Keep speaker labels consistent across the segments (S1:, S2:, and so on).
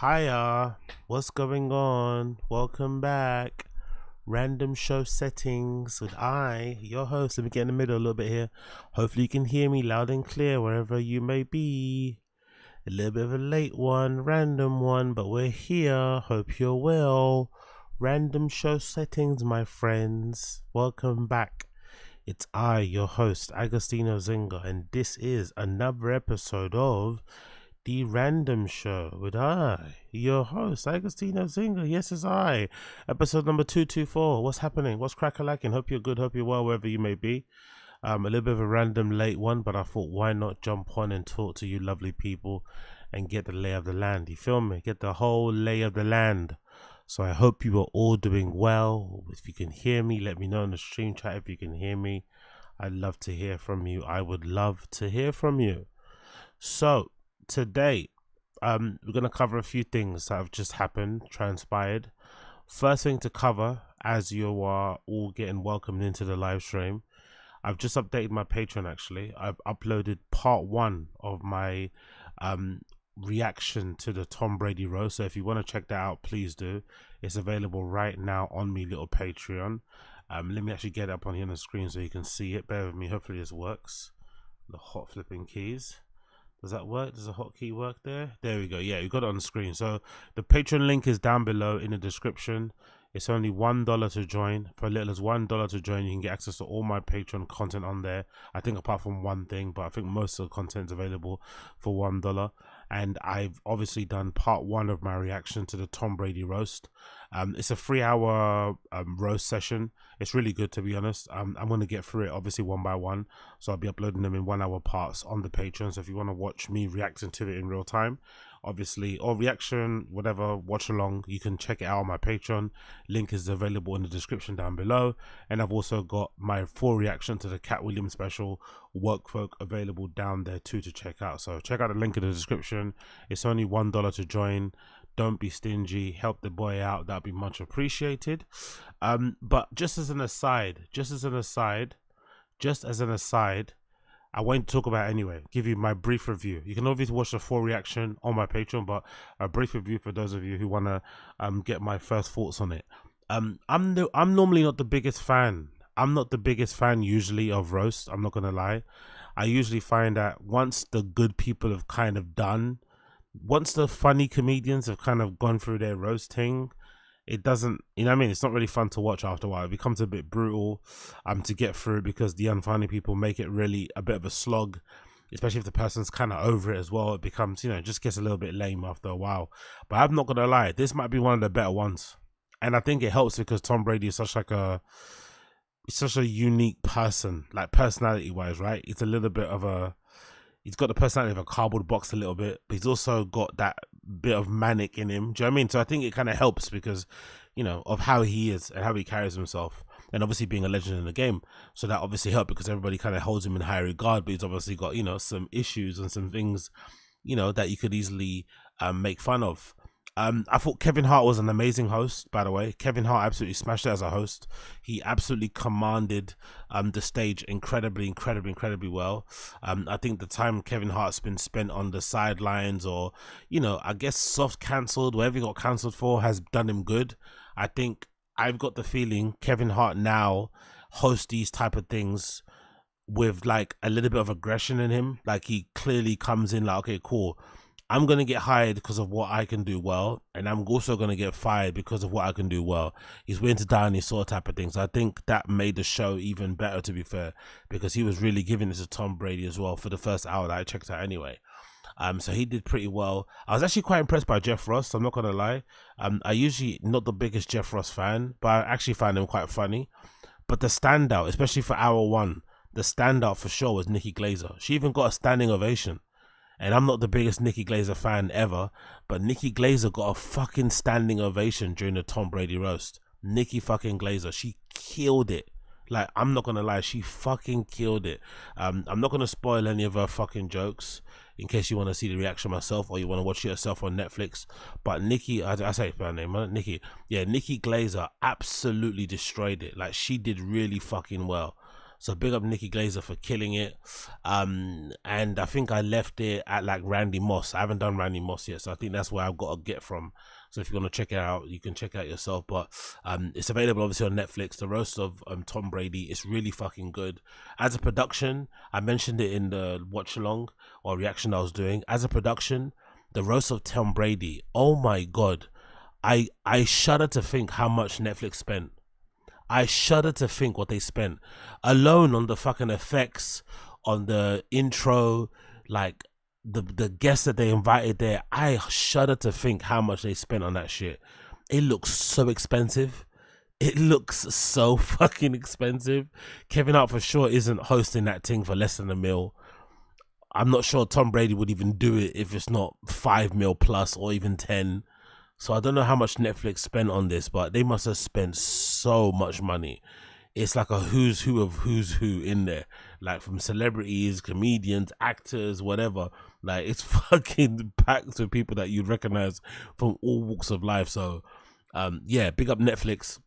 S1: Hiya, what's going on? Welcome back. Random show settings with your host. Let me get in the middle a little bit here. Hopefully, you can hear me loud and clear wherever you may be. A little bit of a late one, random one, but we're here. Hope you're well. Random show settings, my friends. Welcome back. It's your host, Agostino Zinga, and this is another episode of The Random Show with your host, Agostino Zinga. Yes, it's episode number 224. What's happening? What's crack-a-lacking? Hope you're good, hope you're well, wherever you may be. A little bit of a random late one, but I thought, why not jump on and talk to you lovely people and get the lay of the land? You feel me? Get the whole lay of the land. So I hope you are all doing well. If you can hear me, let me know in the stream chat if you can hear me. I'd love to hear from you. I would love to hear from you. So today, we're going to cover a few things that have just happened, transpired. First thing to cover, as you are all getting welcomed into the live stream, I've just updated my Patreon. Actually, I've uploaded part 1 of my reaction to the Tom Brady roast. So if you want to check that out, please do. It's available right now on my little Patreon. Let me actually get it up on here on the screen so you can see it. Bear with me. Hopefully this works. The hot flipping keys. Does that work? Does a hotkey work there? There we go. Yeah, you got it on the screen. So the Patreon link is down below in the description. It's only $1 to join. For as little as $1 to join, you can get access to all my Patreon content on there. I think apart from one thing, but I think most of the content is available for $1. And I've obviously done part 1 of my reaction to the Tom Brady roast. It's a 3-hour roast session. It's really good, to be honest. I'm going to get through it obviously one by one. So I'll be uploading them in 1-hour parts on the Patreon. So if you want to watch me reacting to it in real time, obviously, or reaction, whatever, watch along, you can check it out on my Patreon. Link is available in the description down below. And I've also got my full reaction to the Cat Williams special, Workfolk, available down there too to check out. So check out the link in the description. It's only $1 to join. Don't be stingy, help the boy out, that'd be much appreciated. But just as an aside, I won't talk about it anyway. Give you my brief review. You can obviously watch the full reaction on my Patreon, but a brief review for those of you who want to get my first thoughts on it. I'm normally not the biggest fan. I'm not the biggest fan usually of roast. I'm not gonna lie. I usually find that once the good people have kind of done, once the funny comedians have kind of gone through their roasting, it doesn't, you know what I mean, it's not really fun to watch after a while. It becomes a bit brutal to get through, because the unfunny people make it really a bit of a slog, especially if the person's kind of over it as well. It becomes, you know, it just gets a little bit lame after a while. But I'm not gonna lie, this might be one of the better ones, and I think it helps because Tom Brady is such a unique person, like personality wise, right? It's a little bit of a, he's got the personality of a cardboard box a little bit, but he's also got that bit of manic in him. Do you know what I mean? So I think it kind of helps because, you know, of how he is and how he carries himself, and obviously being a legend in the game. So that obviously helped because everybody kind of holds him in high regard, but he's obviously got, you know, some issues and some things, you know, that you could easily make fun of. I thought Kevin Hart was an amazing host, by the way. Kevin Hart absolutely smashed it as a host. He absolutely commanded the stage incredibly well. I think the time Kevin Hart's been spent on the sidelines, or, you know, I guess soft cancelled, whatever he got cancelled for, has done him good. I think I've got the feeling Kevin Hart now hosts these type of things with like a little bit of aggression in him. Like he clearly comes in like, okay, cool, I'm going to get hired because of what I can do well, and I'm also going to get fired because of what I can do well. He's willing to die on his sword type of things. I think that made the show even better, to be fair, because he was really giving this to Tom Brady as well for the first hour that I checked out anyway. So he did pretty well. I was actually quite impressed by Jeff Ross, I'm not going to lie. I usually not the biggest Jeff Ross fan, but I actually find him quite funny. But the standout, especially for hour 1, the standout for sure was Nikki Glazer. She even got a standing ovation. And I'm not the biggest Nikki Glazer fan ever, but Nikki Glazer got a fucking standing ovation during the Tom Brady roast. Nikki fucking Glazer, she killed it. Like, I'm not gonna lie, she fucking killed it. I'm not gonna spoil any of her fucking jokes in case you want to see the reaction myself, or you want to watch it yourself on Netflix. But Nikki, I say her name, huh? Nikki. Yeah, Nikki Glazer absolutely destroyed it. Like, she did really fucking well. So big up Nikki Glazer for killing it. And I think I left it at like Randy Moss. I haven't done Randy Moss yet, so I think that's where I've got to get from. So if you want to check it out, you can check it out yourself. But it's available obviously on Netflix. The roast of Tom Brady is really fucking good. As a production, I mentioned it in the watch along or reaction I was doing. As a production, the roast of Tom Brady, oh my god, I shudder to think how much Netflix spent. I shudder to think what they spent alone on the fucking effects, on the intro, like the guests that they invited there. I shudder to think how much they spent on that shit. It looks so expensive. It looks so fucking expensive. Kevin Hart for sure isn't hosting that thing for less than $1 million. I'm not sure Tom Brady would even do it if it's not $5 million plus or even 10. So I don't know how much Netflix spent on this, but they must have spent so much money. It's like a who's who of who's who in there, like from celebrities, comedians, actors, whatever. Like it's fucking packed with people that you'd recognize from all walks of life. So yeah, big up Netflix.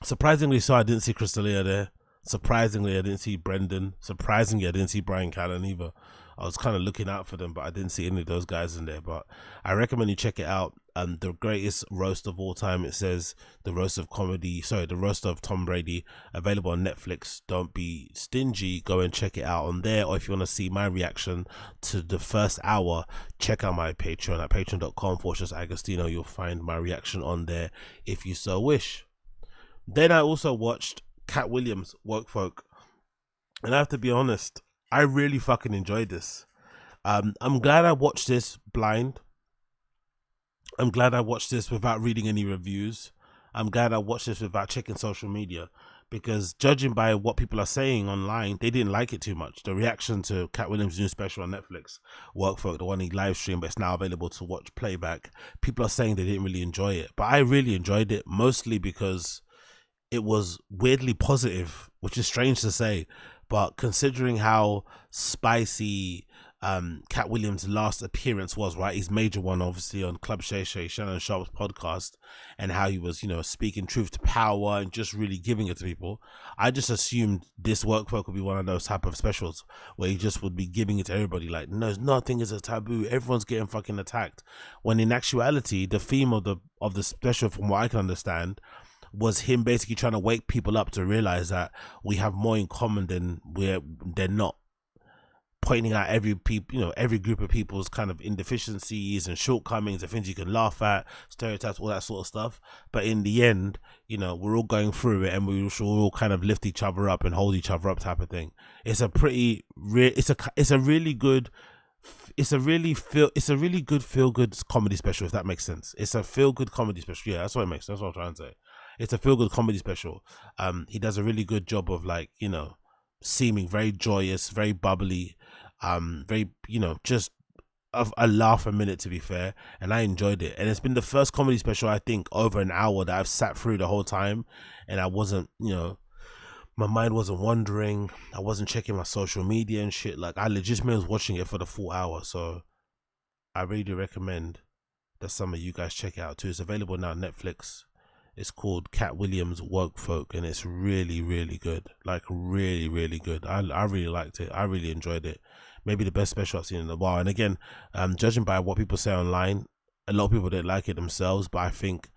S1: Surprisingly so, I didn't see Crystalia there. Surprisingly, I didn't see Brendan. Surprisingly, I didn't see Brian Callen either. I was kind of looking out for them, but I didn't see any of those guys in there. But I recommend you check it out. The greatest roast of all time, it says the roast of Tom Brady, available on Netflix. Don't be stingy, go and check it out on there. Or if you want to see my reaction to the first hour, check out my Patreon at patreon.com/Agostino. You'll find my reaction on there if you so wish. Then I also watched Cat Williams' Workfolk, and I have to be honest, I really fucking enjoyed this. I'm glad I watched this blind. I'm glad I watched this without reading any reviews. I'm glad I watched this without checking social media, because judging by what people are saying online, they didn't like it too much. The reaction to Cat Williams' new special on Netflix, Workfolk, the one he live streamed, but it's now available to watch playback. People are saying they didn't really enjoy it, but I really enjoyed it, mostly because it was weirdly positive, which is strange to say, but considering how spicy Cat Williams' last appearance was, right, his major one obviously on Club Shay Shay, Shannon Sharp's podcast, and how he was, you know, speaking truth to power and just really giving it to people, I just assumed this Workfolk would be one of those type of specials where he just would be giving it to everybody, like, no, nothing is a taboo, everyone's getting fucking attacked, when in actuality the theme of the special, from what I can understand, was him basically trying to wake people up to realize that we have more in common than they're not, pointing out every group of people's kind of indeficiencies and shortcomings and things you can laugh at, stereotypes, all that sort of stuff. But in the end, you know, we're all going through it, and we should all kind of lift each other up and hold each other up, type of thing. It's a really good feel good comedy special, if that makes sense. It's a feel good comedy special. Yeah, that's what it makes. That's what I'm trying to say. It's a feel good comedy special. He does a really good job of, like, you know, seeming very joyous, very bubbly, very, you know, just of a laugh a minute, to be fair. And I enjoyed it. And it's been the first comedy special, I think, over an hour that I've sat through the whole time, and I wasn't, you know, my mind wasn't wandering. I wasn't checking my social media and shit. Like, I legitimately was watching it for the full hour. So I really recommend that some of you guys check it out too. It's available now on Netflix. It's called Cat Williams' Workfolk, and it's really, really good. Like, really, really good. I really liked it. I really enjoyed it. Maybe the best special I've seen in a while. And again, judging by what people say online, a lot of people didn't like it themselves, but I think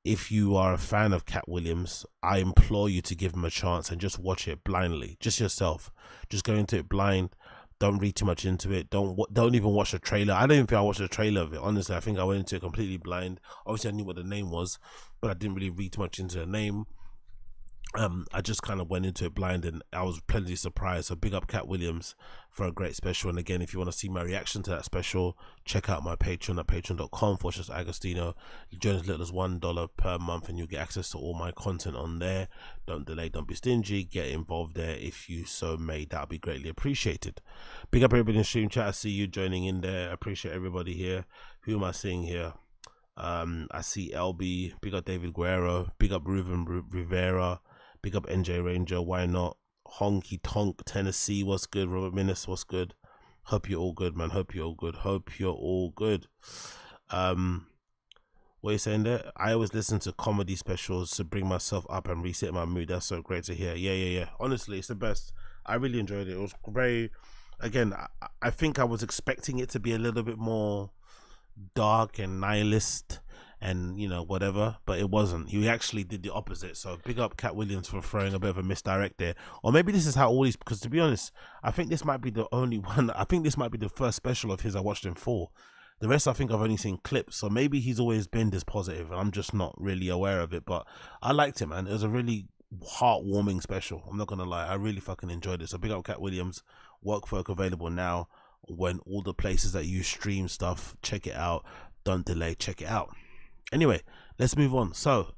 S1: if you are a fan of Cat Williams, I implore you to give him a chance and just watch it blindly, just yourself. Just go into it blind. Don't read too much into it. Don't even watch the trailer. I don't even think I watched the trailer of it, honestly. I think I went into it completely blind. Obviously, I knew what the name was, but I didn't really read too much into the name. I just kind of went into it blind, and I was pleasantly surprised. So big up Cat Williams for a great special. And again, if you want to see my reaction to that special, check out my Patreon at patreon.com/Agostino. Join as little as $1 per month, and you'll get access to all my content on there. Don't delay, don't be stingy. Get involved there if you so may. That'll be greatly appreciated. Big up everybody in stream chat. I see you joining in there. I appreciate everybody here. Who am I seeing here? I see LB. Big up David Guerrero. Big up Ruben Rivera. Big up NJ Ranger, why not? Honky Tonk, Tennessee, what's good? Robert Minnis, what's good? Hope you're all good, man. Hope you're all good. Hope you're all good. What What are you saying there? I always listen to comedy specials to bring myself up and reset my mood. That's so great to hear. Yeah. Honestly, it's the best. I really enjoyed it. It was very, again, I think I was expecting it to be a little bit more dark and nihilist and, you know, whatever, but it wasn't. He actually did the opposite. So big up Cat Williams for throwing a bit of a misdirect there. Or maybe this is how all these, because to be honest, I think this might be the only one. I think this might be the first special of his I watched in full. The rest I think I've only seen clips, so maybe he's always been this positive and I'm just not really aware of it. But I liked it, man. It was a really heartwarming special. I'm not gonna lie, I really fucking enjoyed it. So big up Cat Williams. Workfolk available now when all the places that you stream stuff. Check it out. Don't delay, check it out. Anyway, let's move on. So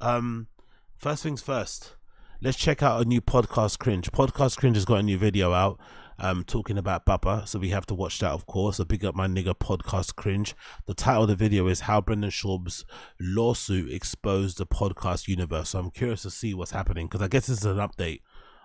S1: first things first, let's check out a new Podcast Cringe. Podcast Cringe has got a new video out talking about Papa, so we have to watch that, of course. So big up my nigga Podcast Cringe. The title of the video is How Brendan Schaub's Lawsuit Exposed the Podcast Universe. So I'm curious to see what's happening, because I guess this is an update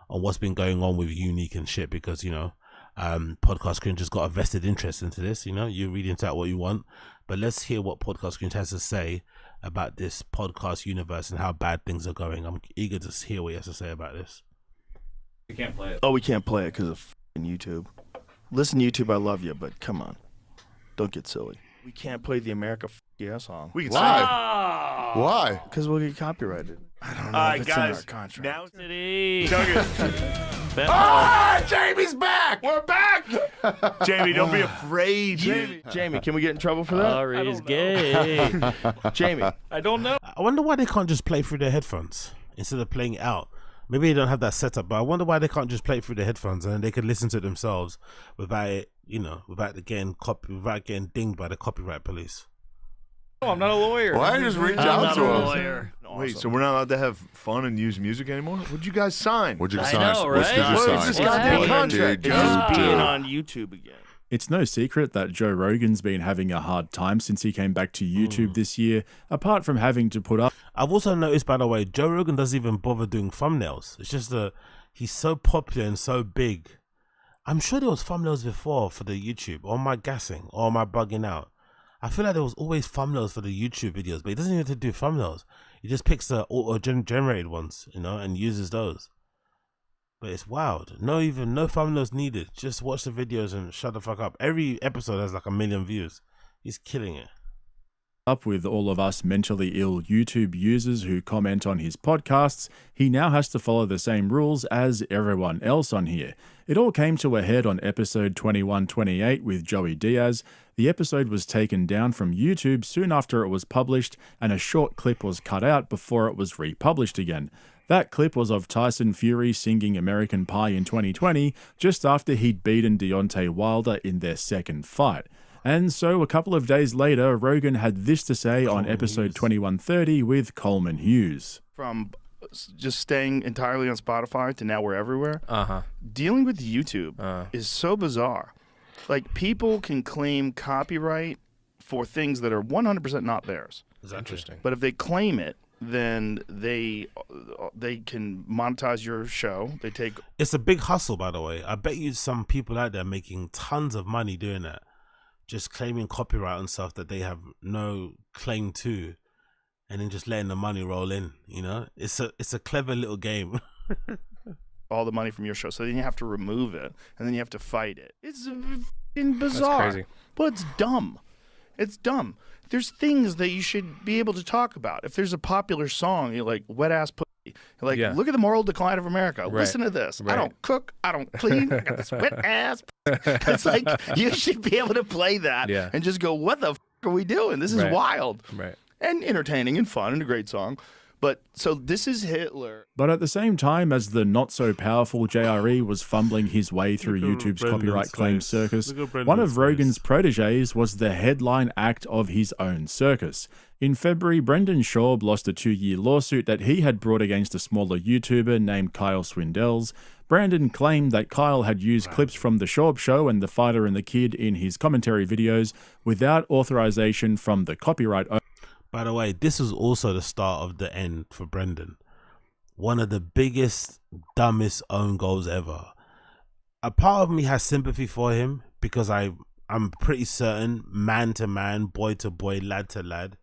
S1: on what's been going on with Unique and shit, because, you know, Podcast Cringe has got a vested interest into this. You know, you read into that what you want, but let's hear what Podcast Cringe has to say about this podcast universe and how bad things are going. I'm eager to hear what he has to say about this.
S2: We can't play it.
S3: Oh, we can't play it because of f***ing YouTube. Listen, YouTube, I love you, but come on. Don't get silly. We can't play the America F*** Yeah song.
S4: We can
S2: Why?
S4: Why?
S3: Because we'll get copyrighted. I don't know
S2: All
S3: if
S2: right,
S3: it's
S2: guys.
S3: in our contract.
S2: Now
S5: City.
S4: Ah, Jamie's back! We're back!
S2: Jamie, don't be afraid.
S3: Jamie, can we get in trouble for that?
S5: Ari's gay.
S3: Jamie.
S2: I don't know.
S1: I wonder why they can't just play through their headphones instead of playing it out. Maybe they don't have that setup, but I wonder why they can't just play it through their headphones and then they could listen to it themselves without it, you know, without getting dinged by the copyright police.
S2: Oh, I'm not a lawyer.
S4: Why just reach
S5: I'm
S4: out
S5: not
S4: to
S5: a
S4: us?
S5: lawyer.
S2: Wait, so we're not allowed to have fun and use music anymore? What'd you guys sign?
S4: What'd you
S5: I
S4: sign?
S5: know,
S4: What did you
S5: right?
S2: What
S4: sign?
S2: is this
S5: What's
S2: goddamn
S5: happening?
S2: contract?
S3: It's just being on YouTube again.
S6: It's no secret that Joe Rogan's been having a hard time since he came back to YouTube this year, apart from having to put up
S1: I've also noticed, by the way, Joe Rogan doesn't even bother doing thumbnails. It's just he's so popular and so big. I'm sure there was thumbnails before for the YouTube, or am I gassing, or am I bugging out? I feel like there was always thumbnails for the YouTube videos, but he doesn't even have to do thumbnails. He just picks the auto-generated ones, you know, and uses those. But it's wild. No thumbnails needed. Just watch the videos and shut the fuck up. Every episode has like 1 million views. He's killing it.
S6: with all of us mentally ill YouTube users who comment on his podcasts. He now has to follow the same rules as everyone else on here. It all came to a head on episode 2128 with Joey Diaz. The episode was taken down from YouTube soon after it was published, and a short clip was cut out before it was republished again. That clip was of Tyson Fury singing American Pie in 2020, just after he'd beaten Deontay Wilder in their second fight. And so a couple of days later, Rogan had this to say on episode 2130 with Coleman Hughes.
S3: From just staying entirely on Spotify to now we're everywhere, dealing with YouTube is so bizarre. Like, people can claim copyright for things that are 100% not theirs.
S1: It's interesting.
S3: But if they claim it, then they can monetize your show. They take...
S1: It's a big hustle, by the way. I bet you some people out there making tons of money doing that. Just claiming copyright on stuff that they have no claim to, and then just letting the money roll in. You know, it's a clever little game.
S3: all the money from your show, so then you have to remove it, and then you have to fight it. It's f***ing bizarre.
S2: That's crazy.
S3: But it's dumb. It's dumb. There's things that you should be able to talk about. If there's a popular song, you're like wet ass pussy. You're like, look at the moral decline of America.
S2: Right.
S3: Listen to this.
S2: Right.
S3: I don't cook. I don't clean. I got this wet ass. It's like, you should be able to play that and just go, what the f*** are we doing? This is wild.
S2: Right.
S3: And entertaining and fun and a great song. But so this is Hitler.
S6: But at the same time as the not-so-powerful JRE was fumbling his way through YouTube's copyright claim circus, one of Rogan's protégés was the headline act of his own circus. In February, Brendan Schaub lost a 2-year lawsuit that he had brought against a smaller YouTuber named Kyle Swindells. Brandon claimed that Kyle had used clips from The Schaub Show and The Fighter and the Kid in his commentary videos without authorization from the copyright owner.
S1: By the way, this was also the start of the end for Brendan. One of the biggest, dumbest own goals ever. A part of me has sympathy for him because I'm pretty certain, man to man, boy to boy, lad to lad,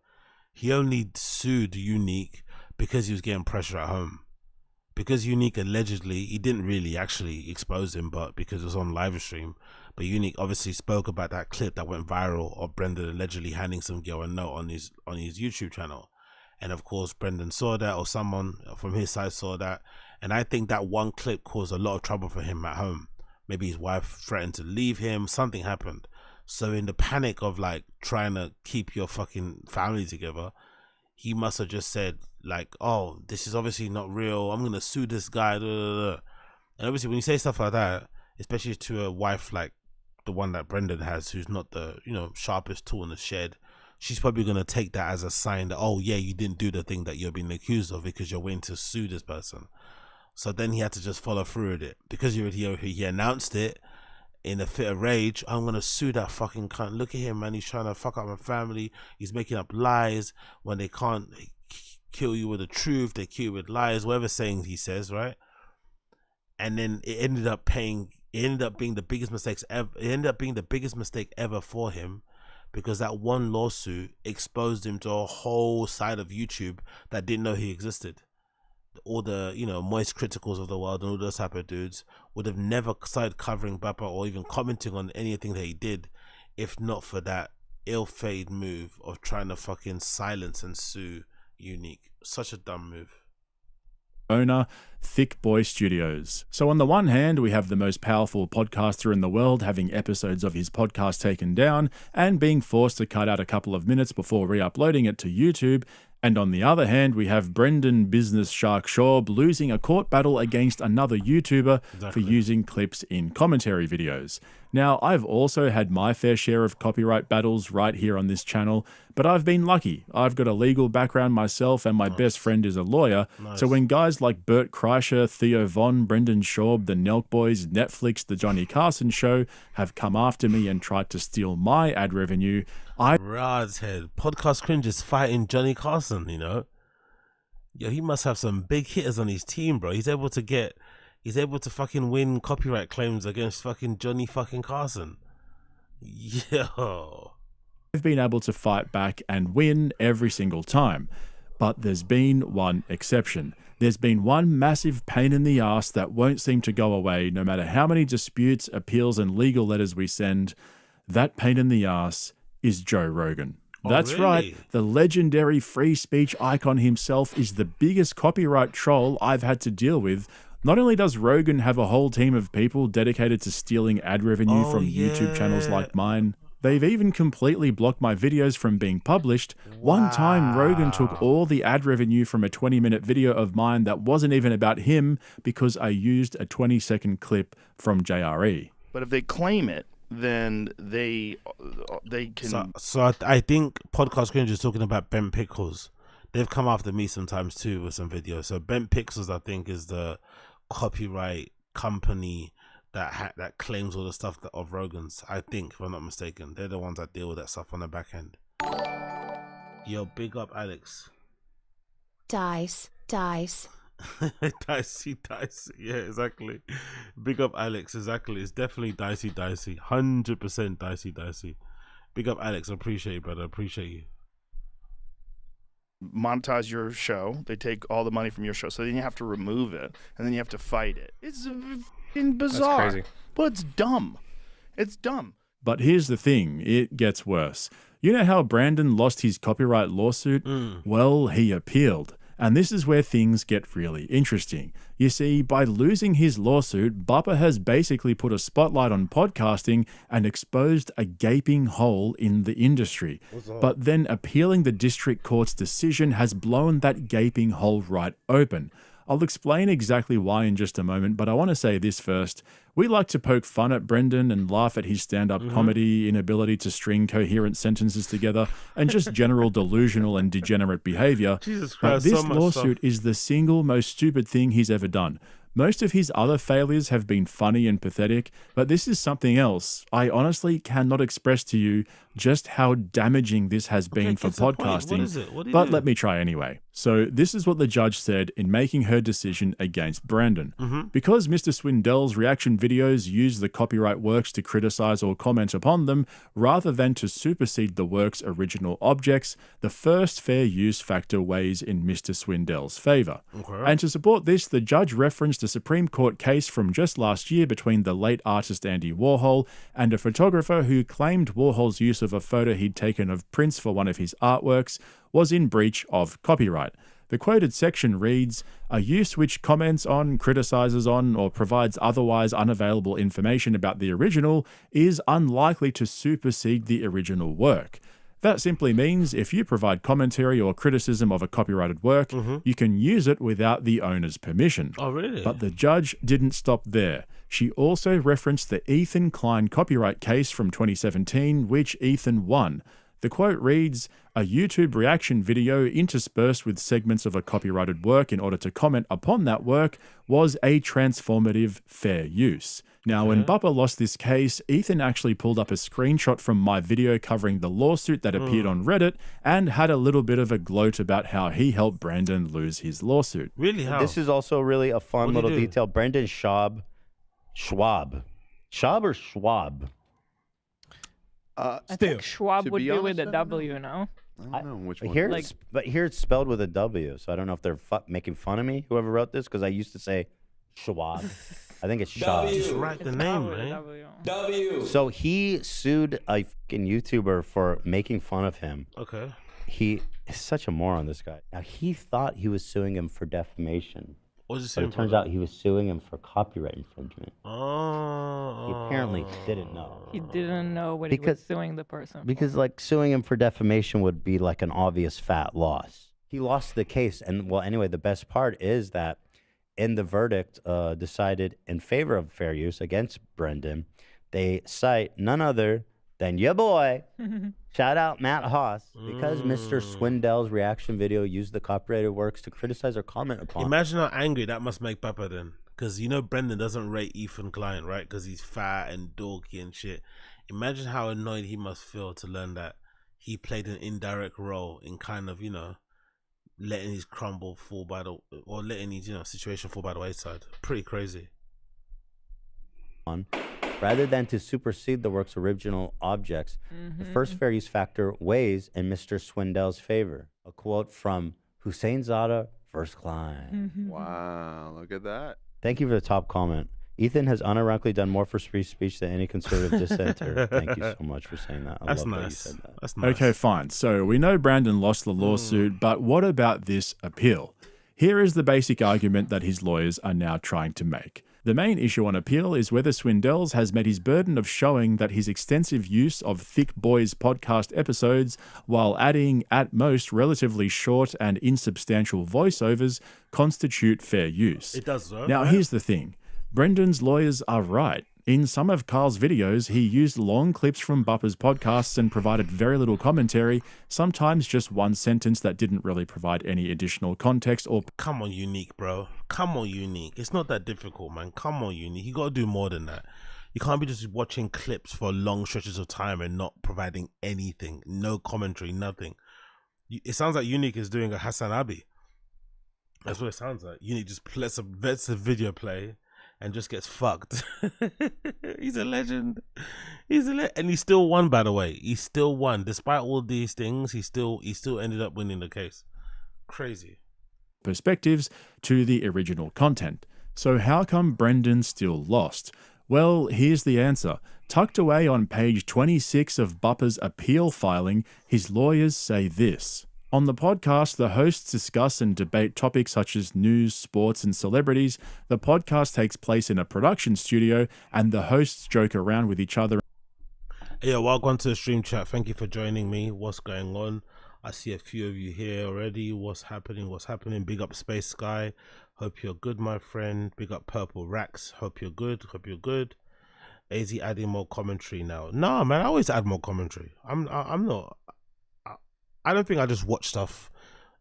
S1: he only sued Unique because he was getting pressure at home. Because Unique allegedly, he didn't really actually expose him, but because it was on live stream. But Unique obviously spoke about that clip that went viral of Brendan allegedly handing some girl a note on his YouTube channel. And of course, Brendan saw that, or someone from his side saw that. And I think that one clip caused a lot of trouble for him at home. Maybe his wife threatened to leave him. Something happened. So in the panic of like trying to keep your fucking family together, he must have just said like, oh, this is obviously not real. I'm going to sue this guy. Blah, blah, blah. And obviously when you say stuff like that, especially to a wife like the one that Brendan has, who's not the, you know, sharpest tool in the shed, she's probably going to take that as a sign that, oh yeah, you didn't do the thing that you're being accused of because you're waiting to sue this person. So then he had to just follow through with it. Because he announced it in a fit of rage, I'm going to sue that fucking cunt. Look at him, man. He's trying to fuck up my family. He's making up lies when they can't kill you with the truth. They kill you with lies, whatever saying he says, right? And then it ended up being the biggest mistakes ever. It ended up being the biggest mistake ever for him, because that one lawsuit exposed him to a whole side of YouTube that didn't know he existed. All the, you know, Moist Criticals of the world and all those type of dudes would have never started covering Bappa or even commenting on anything that he did if not for that ill-fated move of trying to fucking silence and sue Unique. Such a dumb move.
S6: Owner, Thick Boy Studios. So on the one hand, we have the most powerful podcaster in the world having episodes of his podcast taken down and being forced to cut out a couple of minutes before re-uploading it to YouTube. And on the other hand, we have Brendan Business Shark Schaub losing a court battle against another YouTuber for using clips in commentary videos. Now, I've also had my fair share of copyright battles right here on this channel, but I've been lucky. I've got a legal background myself and my best friend is a lawyer. So when guys like Bert Kreischer, Theo Von, Brendan Schaub, the Nelk Boys, Netflix, The Johnny Carson Show have come after me and tried to steal my ad revenue,
S1: Rod's head. Podcast Cringe is fighting Johnny Carson, you know? Yo, he must have some big hitters on his team, bro. He's able to fucking win copyright claims against fucking Johnny fucking Carson. Yo.
S6: I've been able to fight back and win every single time. But there's been one exception. There's been one massive pain in the ass that won't seem to go away no matter how many disputes, appeals, and legal letters we send. That pain in the ass is Joe Rogan. That's
S1: really?
S6: Right. The legendary free speech icon himself is the biggest copyright troll I've had to deal with. Not only does Rogan have a whole team of people dedicated to stealing ad revenue from YouTube channels like mine, they've even completely blocked my videos from being published. One time, Rogan took all the ad revenue from a 20-minute video of mine that wasn't even about him because I used a 20-second clip from JRE.
S3: But if they claim it, then they can.
S1: So I think Podcast Cringe is talking about Bent Pickles. They've come after me sometimes too with some videos. So Bent Pixels, I think, is the copyright company that claims all the stuff of Rogan's. I think, if I'm not mistaken, they're the ones that deal with that stuff on the back end. Yo, big up Alex.
S7: Dice.
S1: Dicey. Yeah, exactly. Big up Alex. Exactly. It's definitely dicey. 100% dicey. Big up Alex. I appreciate you, brother. I appreciate you.
S3: Monetize your show. They take all the money from your show, so then you have to remove it, and then you have to fight it. It's bizarre.
S5: That's crazy.
S3: But it's dumb. It's dumb.
S6: But here's the thing, it gets worse. You know how Brandon lost his copyright lawsuit? Well, he appealed. And this is where things get really interesting. You see, by losing his lawsuit, Bappa has basically put a spotlight on podcasting and exposed a gaping hole in the industry. But then appealing the district court's decision has blown that gaping hole right open. I'll explain exactly why in just a moment, but I want to say this first. We like to poke fun at Brendan and laugh at his stand-up comedy, inability to string coherent sentences together, and just general delusional and degenerate behavior.
S1: Jesus
S6: But
S1: Christ,
S6: this
S1: so much
S6: lawsuit
S1: stuff.
S6: is the single most stupid thing he's ever done. Most of his other failures have been funny and pathetic, but this is something else I honestly cannot express to you just how damaging this has been for
S1: get to the point. What
S6: podcasting.
S1: is it? What do you
S6: But
S1: do?
S6: let me try anyway. So this is what the judge said in making her decision against Brandon. Because Mr. Swindell's reaction videos use the copyright works to criticize or comment upon them, rather than to supersede the work's original objects, the first fair use factor weighs in Mr. Swindell's favor. And to support this, the judge referenced a Supreme Court case from just last year between the late artist Andy Warhol and a photographer who claimed Warhol's use of a photo he'd taken of Prince for one of his artworks was in breach of copyright. The quoted section reads, "A use which comments on, criticizes on, or provides otherwise unavailable information about the original is unlikely to supersede the original work." That simply means if you provide commentary or criticism of a copyrighted work, you can use it without the owner's permission.
S1: Oh, really?
S6: But the judge didn't stop there. She also referenced the Ethan Klein copyright case from 2017, which Ethan won. The quote reads, "A YouTube reaction video interspersed with segments of a copyrighted work in order to comment upon that work was a transformative fair use." Now, when Bupper lost this case, Ethan actually pulled up a screenshot from my video covering the lawsuit that appeared on Reddit and had a little bit of a gloat about how he helped Brandon lose his lawsuit.
S1: Really? How?
S8: This is also really a fun
S1: What'd he
S8: little
S1: do?
S8: detail. Brendan Schwab. Schwab or Schwab?
S9: I think Schwab
S2: to
S9: would
S2: be
S9: be with
S2: honest,
S9: a
S2: I don't
S9: W, no?
S2: I don't know which one.
S8: Here,
S2: it is.
S8: but here it's spelled with a W, so I don't know if they're making fun of me, whoever wrote this, because I used to say Schwab. I think it's Schwab.
S1: Just write the
S9: It's
S1: name,
S9: not with a
S1: man.
S9: W.
S8: So he sued a fucking YouTuber for making fun of him.
S1: Okay.
S8: He is such a moron, this guy. Now, he thought he was suing him for defamation,
S1: What's it
S8: but
S1: saying?
S8: it turns out he was suing him for copyright infringement.
S1: Oh.
S8: He apparently didn't know.
S9: He didn't know what he
S8: Because-
S9: was suing the person for.
S8: Because, like, suing him for defamation would be like an obvious fat loss. He lost the case. And, well, anyway, the best part is that in the verdict decided in favor of fair use against Brendan, they cite none other than your boy, shout out Matt Haas, because Mr. Swindell's reaction video used the copyrighted works to criticize or comment upon.
S1: Imagine how angry that must make Papa then. Because you know Brendan doesn't rate Ethan Klein, right? Because he's fat and dorky and shit. Imagine how annoyed he must feel to learn that he played an indirect role in kind of, you know, letting his crumble fall by the, or letting his, you know, situation fall by the wayside. Pretty crazy.
S8: Rather than to supersede the work's original objects, the first fair use factor weighs in Mr. Swindell's favor. A quote from Hussein Zada, First Klein.
S2: Wow, look at that.
S8: Thank you for the top comment. Ethan has unironically done more for free speech than any conservative dissenter. Thank you so much for saying that. I
S1: That's
S8: love that you
S1: nice.
S8: said that.
S1: That's nice.
S6: Okay, fine. So we know Brandon lost the lawsuit, but what about this appeal? Here is the basic argument that his lawyers are now trying to make. The main issue on appeal is whether Swindells has met his burden of showing that his extensive use of Thick Boys podcast episodes, while adding at most relatively short and insubstantial voiceovers, constitute fair use.
S1: It does, though.
S6: Now,
S1: right?
S6: here's the thing. Brendan's lawyers are right. In some of Carl's videos, he used long clips from Bupper's podcasts and provided very little commentary, sometimes just one sentence that didn't really provide any additional context or
S1: Come on, Unique, bro. Come on, Unique. It's not that difficult, man. Come on, Unique. You gotta do more than that. You can't be just watching clips for long stretches of time and not providing anything. No commentary, nothing. It sounds like Unique is doing a Hassan Abi. That's what it sounds like. Unique just lets a video play and just gets fucked. He's a legend. And he still won, by the way. He still won. Despite all these things, he still ended up winning the case. Crazy.
S6: perspectives to the original content. So how come Brendan still lost? Well, here's the answer. Tucked away on page 26 of Bupper's appeal filing, his lawyers say this. On the podcast, the hosts discuss and debate topics such as news, sports, and celebrities. The podcast takes place in a production studio, and the hosts joke around with each other.
S1: Yeah, welcome to the stream chat. Thank you for joining me. What's going on? I see a few of you here already. What's happening? Big up Space Sky. Hope you're good, my friend. Big up Purple Racks. Hope you're good. AZ adding more commentary now. No, man, I always add more commentary. I'm not. I don't think I just watch stuff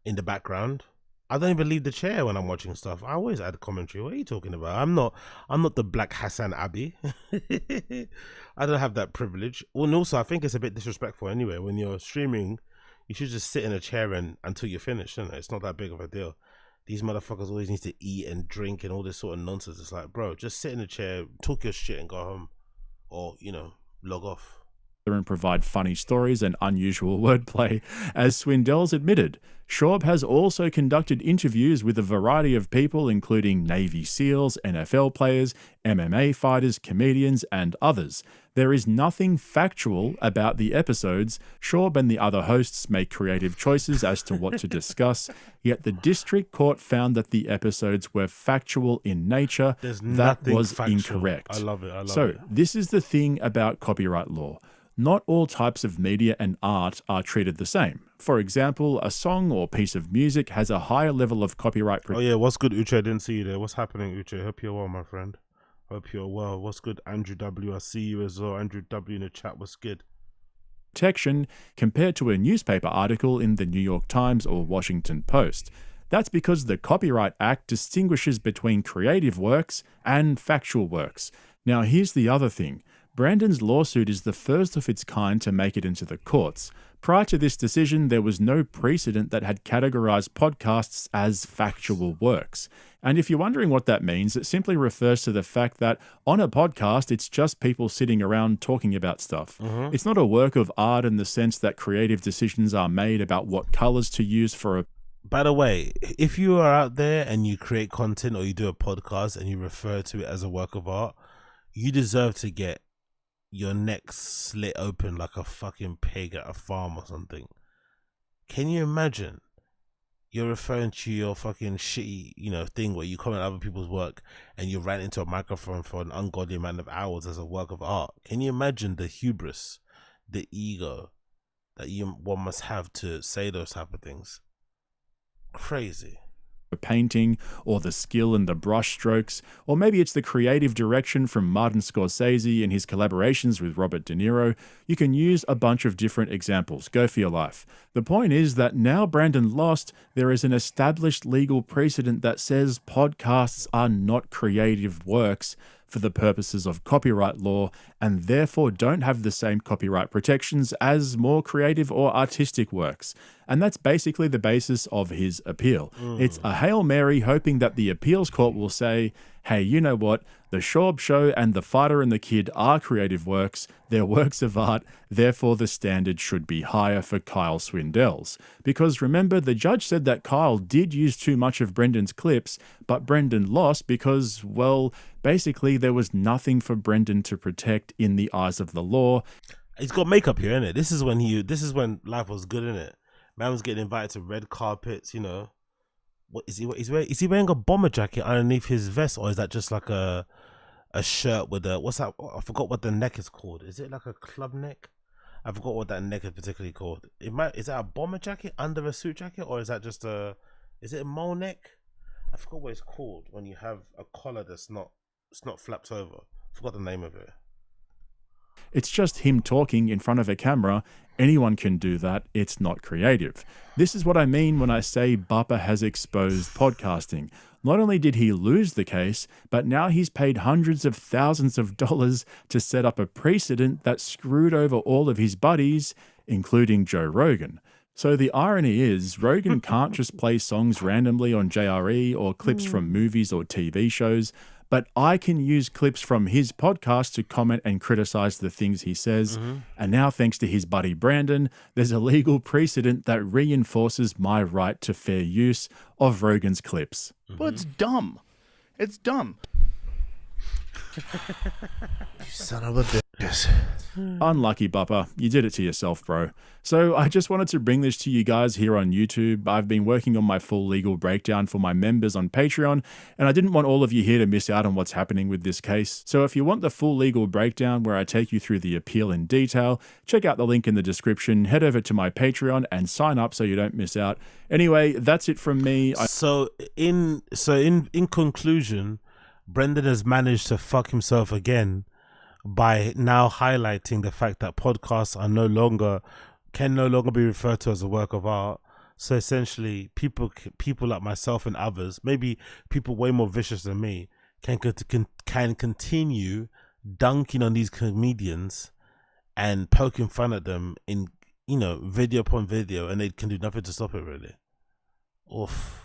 S1: in the background. I don't even leave the chair when I'm watching stuff. I always add commentary. What are you talking about? I'm not the Black Hassan Abbey. I don't have that privilege. Well, and also I think it's a bit disrespectful anyway. When you're streaming, you should just sit in a chair until you're finished, isn't it? It's not that big of a deal. These motherfuckers always need to eat and drink and all this sort of nonsense. It's like, bro, just sit in a chair, talk your shit and go home. Or, log off.
S6: And provide funny stories and unusual wordplay. As Swindells admitted, Schaub has also conducted interviews with a variety of people, including Navy SEALs, NFL players, MMA fighters, comedians, and others. There is nothing factual about the episodes. Schaub and the other hosts make creative choices as to what to discuss, yet the district court found that the episodes were factual in nature. That was factual. Incorrect.
S1: I love it.
S6: So, this is the thing about copyright law. Not all types of media and art are treated the same. For example, a song or piece of music has a higher level of copyright protection.
S1: Oh yeah, what's good, Uche? I didn't see you there. What's happening, Uche? Hope you're well, my friend. Hope you're well. What's good, Andrew W? I see you as well. Andrew W in the chat. What's good?
S6: Protection compared to a newspaper article in the New York Times or Washington Post. That's because the Copyright Act distinguishes between creative works and factual works. Now, here's the other thing. Brandon's lawsuit is the first of its kind to make it into the courts. Prior to this decision, there was no precedent that had categorized podcasts as factual works. And if you're wondering what that means, it simply refers to the fact that on a podcast, it's just people sitting around talking about stuff. It's not a work of art in the sense that creative decisions are made about what colors to use for a...
S1: By the way, if you are out there and you create content or you do a podcast and you refer to it as a work of art, you deserve to get your neck slit open like a fucking pig at a farm or something. Can you imagine? You're referring to your fucking shitty, thing where you comment on other people's work and you rant into a microphone for an ungodly amount of hours as a work of art. Can you imagine the hubris, the ego that one must have to say those type of things? Crazy.
S6: Painting, or the skill and the brush strokes, or maybe it's the creative direction from Martin Scorsese and his collaborations with Robert De Niro. You can use a bunch of different examples. Go for your life. The point is that now Brandon lost, there is an established legal precedent that says podcasts are not creative works for the purposes of copyright law and therefore don't have the same copyright protections as more creative or artistic works. And that's basically the basis of his appeal. It's a Hail Mary hoping that the appeals court will say, hey, you know what? The Schaub Show and The Fighter and the Kid are creative works. They're works of art. Therefore, the standard should be higher for Kyle Swindells. Because remember, the judge said that Kyle did use too much of Brendan's clips, but Brendan lost because, well, basically there was nothing for Brendan to protect in the eyes of the law.
S1: He's got makeup here, innit? This is when life was good, innit? Man was getting invited to red carpets, What is he? Is he wearing a bomber jacket underneath his vest, or is that just like a shirt with a what's that? I forgot what the neck is called. Is it like a club neck? I forgot what that neck is particularly called. Is that a bomber jacket under a suit jacket, or is that just is it a mole neck? I forgot what it's called when you have a collar it's not flapped over. I forgot the name of it.
S6: It's just him talking in front of a camera. Anyone can do that. It's not creative. This is what I mean when I say Bappa has exposed podcasting. Not only did he lose the case, but now he's paid hundreds of thousands of dollars to set up a precedent that screwed over all of his buddies, including Joe Rogan. So the irony is, Rogan can't just play songs randomly on JRE or clips from movies or TV shows, but I can use clips from his podcast to comment and criticize the things he says. And now, thanks to his buddy Brandon, there's a legal precedent that reinforces my right to fair use of Rogan's clips.
S3: Well, it's dumb. It's dumb.
S2: You son of a bitch.
S6: Unlucky, Bappa. You did it to yourself, bro. So I just wanted to bring this to you guys here on YouTube. I've been working on my full legal breakdown for my members on Patreon, and I didn't want all of you here to miss out on what's happening with this case. So if you want the full legal breakdown where I take you through the appeal in detail, check out the link in the description, head over to my Patreon and sign up so you don't miss out. Anyway, that's it from me.
S1: So in conclusion, Brendan has managed to fuck himself again by now highlighting the fact that podcasts can no longer be referred to as a work of art. So essentially, people like myself and others, maybe people way more vicious than me, can continue dunking on these comedians and poking fun at them in, video upon video, and they can do nothing to stop it, really. Oof.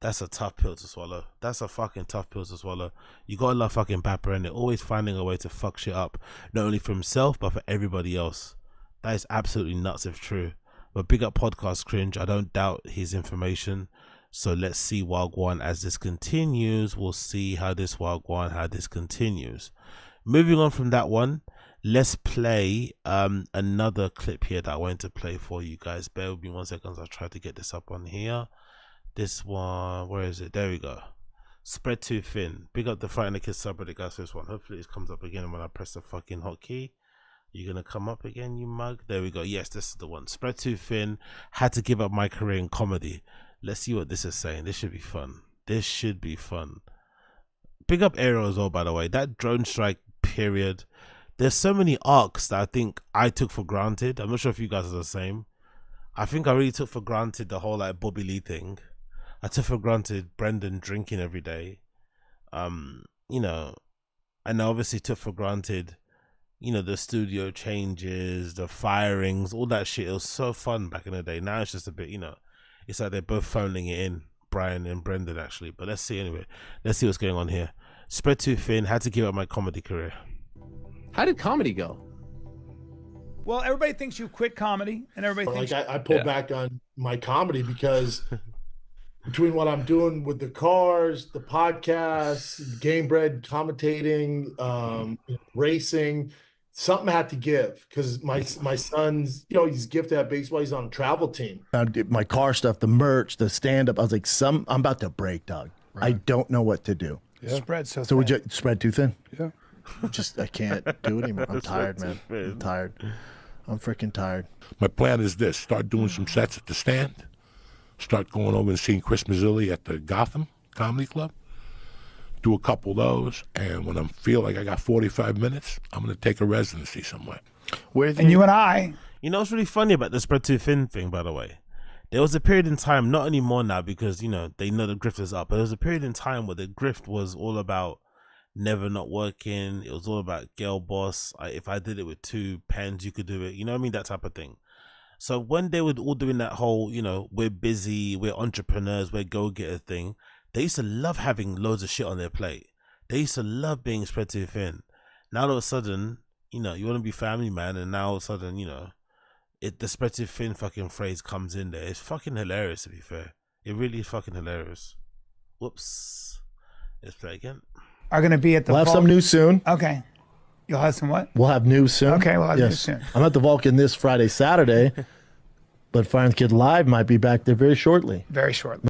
S1: That's a tough pill to swallow. That's a fucking tough pill to swallow. You gotta love fucking Bapper, and they're always finding a way to fuck shit up, not only for himself, but for everybody else. That is absolutely nuts if true. But big up Podcast Cringe. I don't doubt his information. So let's see Wagwan as this continues. We'll see how this continues. Moving on from that one, let's play another clip here that I wanted to play for you guys. Bear with me 1 second. I'll try to get this up on here. This one, where is it? There we go. Spread too thin. Big up the Fighting the Kids subreddit, guys, for this one. Hopefully it comes up again when I press the fucking hotkey. You're gonna come up again, you mug. There we go. Yes, this is the one. Spread too thin. Had to give up my career in comedy. Let's see what this is saying. This should be fun. Big up Aero as well, by the way. That drone strike period. There's so many arcs that I think I took for granted. I'm not sure if you guys are the same. I think I really took for granted the whole like Bobby Lee thing. I took for granted Brendan drinking every day. And I obviously took for granted, the studio changes, the firings, all that shit. It was so fun back in the day. Now it's just a bit, it's like they're both phoning it in, Brian and Brendan, actually. But let's see anyway. Let's see what's going on here. Spread too thin. Had to give up my comedy career.
S10: How did comedy go?
S11: Well, everybody thinks you quit comedy, and everybody thinks
S12: I pulled back on my comedy because between what I'm doing with the cars, the podcasts, Game Bread commentating, racing, something had to give because my son's, he's gifted at baseball. He's on a travel team.
S13: I did my car stuff, the merch, the stand-up. I was like, I'm about to break, dog. Right. I don't know what to do.
S11: Yeah. Spread so
S13: thin.
S11: We
S13: just spread too thin?
S11: Yeah.
S13: I can't do it anymore. I'm tired, man. I'm tired. I'm freaking tired.
S14: My plan is this: start doing some sets at the Stand. Start going over and seeing Chris Mazzilli at the Gotham Comedy Club. Do a couple of those, and when I feel like I got 45 minutes, I'm going to take a residency somewhere.
S11: And you and I.
S1: What's really funny about the spread too thin thing, by the way? There was a period in time, not anymore now because, they know the grift is up, but there was a period in time where the grift was all about never not working. It was all about girl boss. If I did it with 2 pens, you could do it. You know what I mean? That type of thing. So when they were all doing that whole, we're busy, we're entrepreneurs, we're go-getter thing, they used to love having loads of shit on their plate. They used to love being spread too thin. Now all of a sudden, you want to be family man, and now all of a sudden, the spread too thin fucking phrase comes in there. It's fucking hilarious, to be fair. It really is fucking hilarious. Whoops. Let's play again.
S11: Are going to be at the
S13: We'll have some news soon.
S11: Okay. You'll have some what?
S13: We'll have news soon.
S11: Okay, we'll have news soon.
S13: I'm at the Vulcan this Friday, Saturday, but Fire and the Kid Live might be back there very shortly.
S11: Very shortly.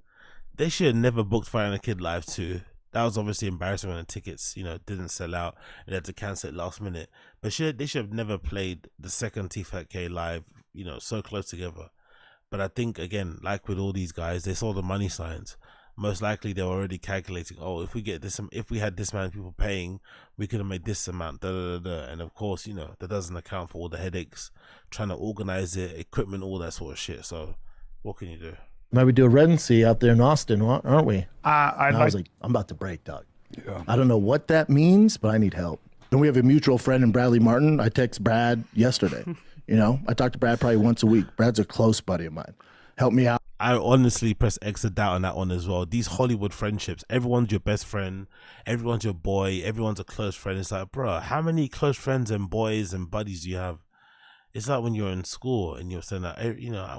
S1: They should have never booked Fire and the Kid Live too. That was obviously embarrassing when the tickets, didn't sell out and they had to cancel it last minute. But they should have never played the second T-Fat-K Live, so close together. But I think, again, like with all these guys, they saw the money signs. Most likely they were already calculating, if we had this amount of people paying, we could have made this amount, and of course, that doesn't account for all the headaches, trying to organize it, equipment, all that sort of shit. So what can you do?
S13: Might we do a residency out there in Austin, aren't we?
S11: I
S13: was like, I'm about to break, dog. Yeah. I don't know what that means, but I need help. And we have a mutual friend in Bradley Martin. I text Brad yesterday. I talk to Brad probably once a week. Brad's a close buddy of mine. Help me out.
S1: I honestly press X a doubt on that one as well. These Hollywood friendships, everyone's your best friend, everyone's your boy, everyone's a close friend. It's like, bro, how many close friends and boys and buddies do you have? It's like when you're in school and you're saying that,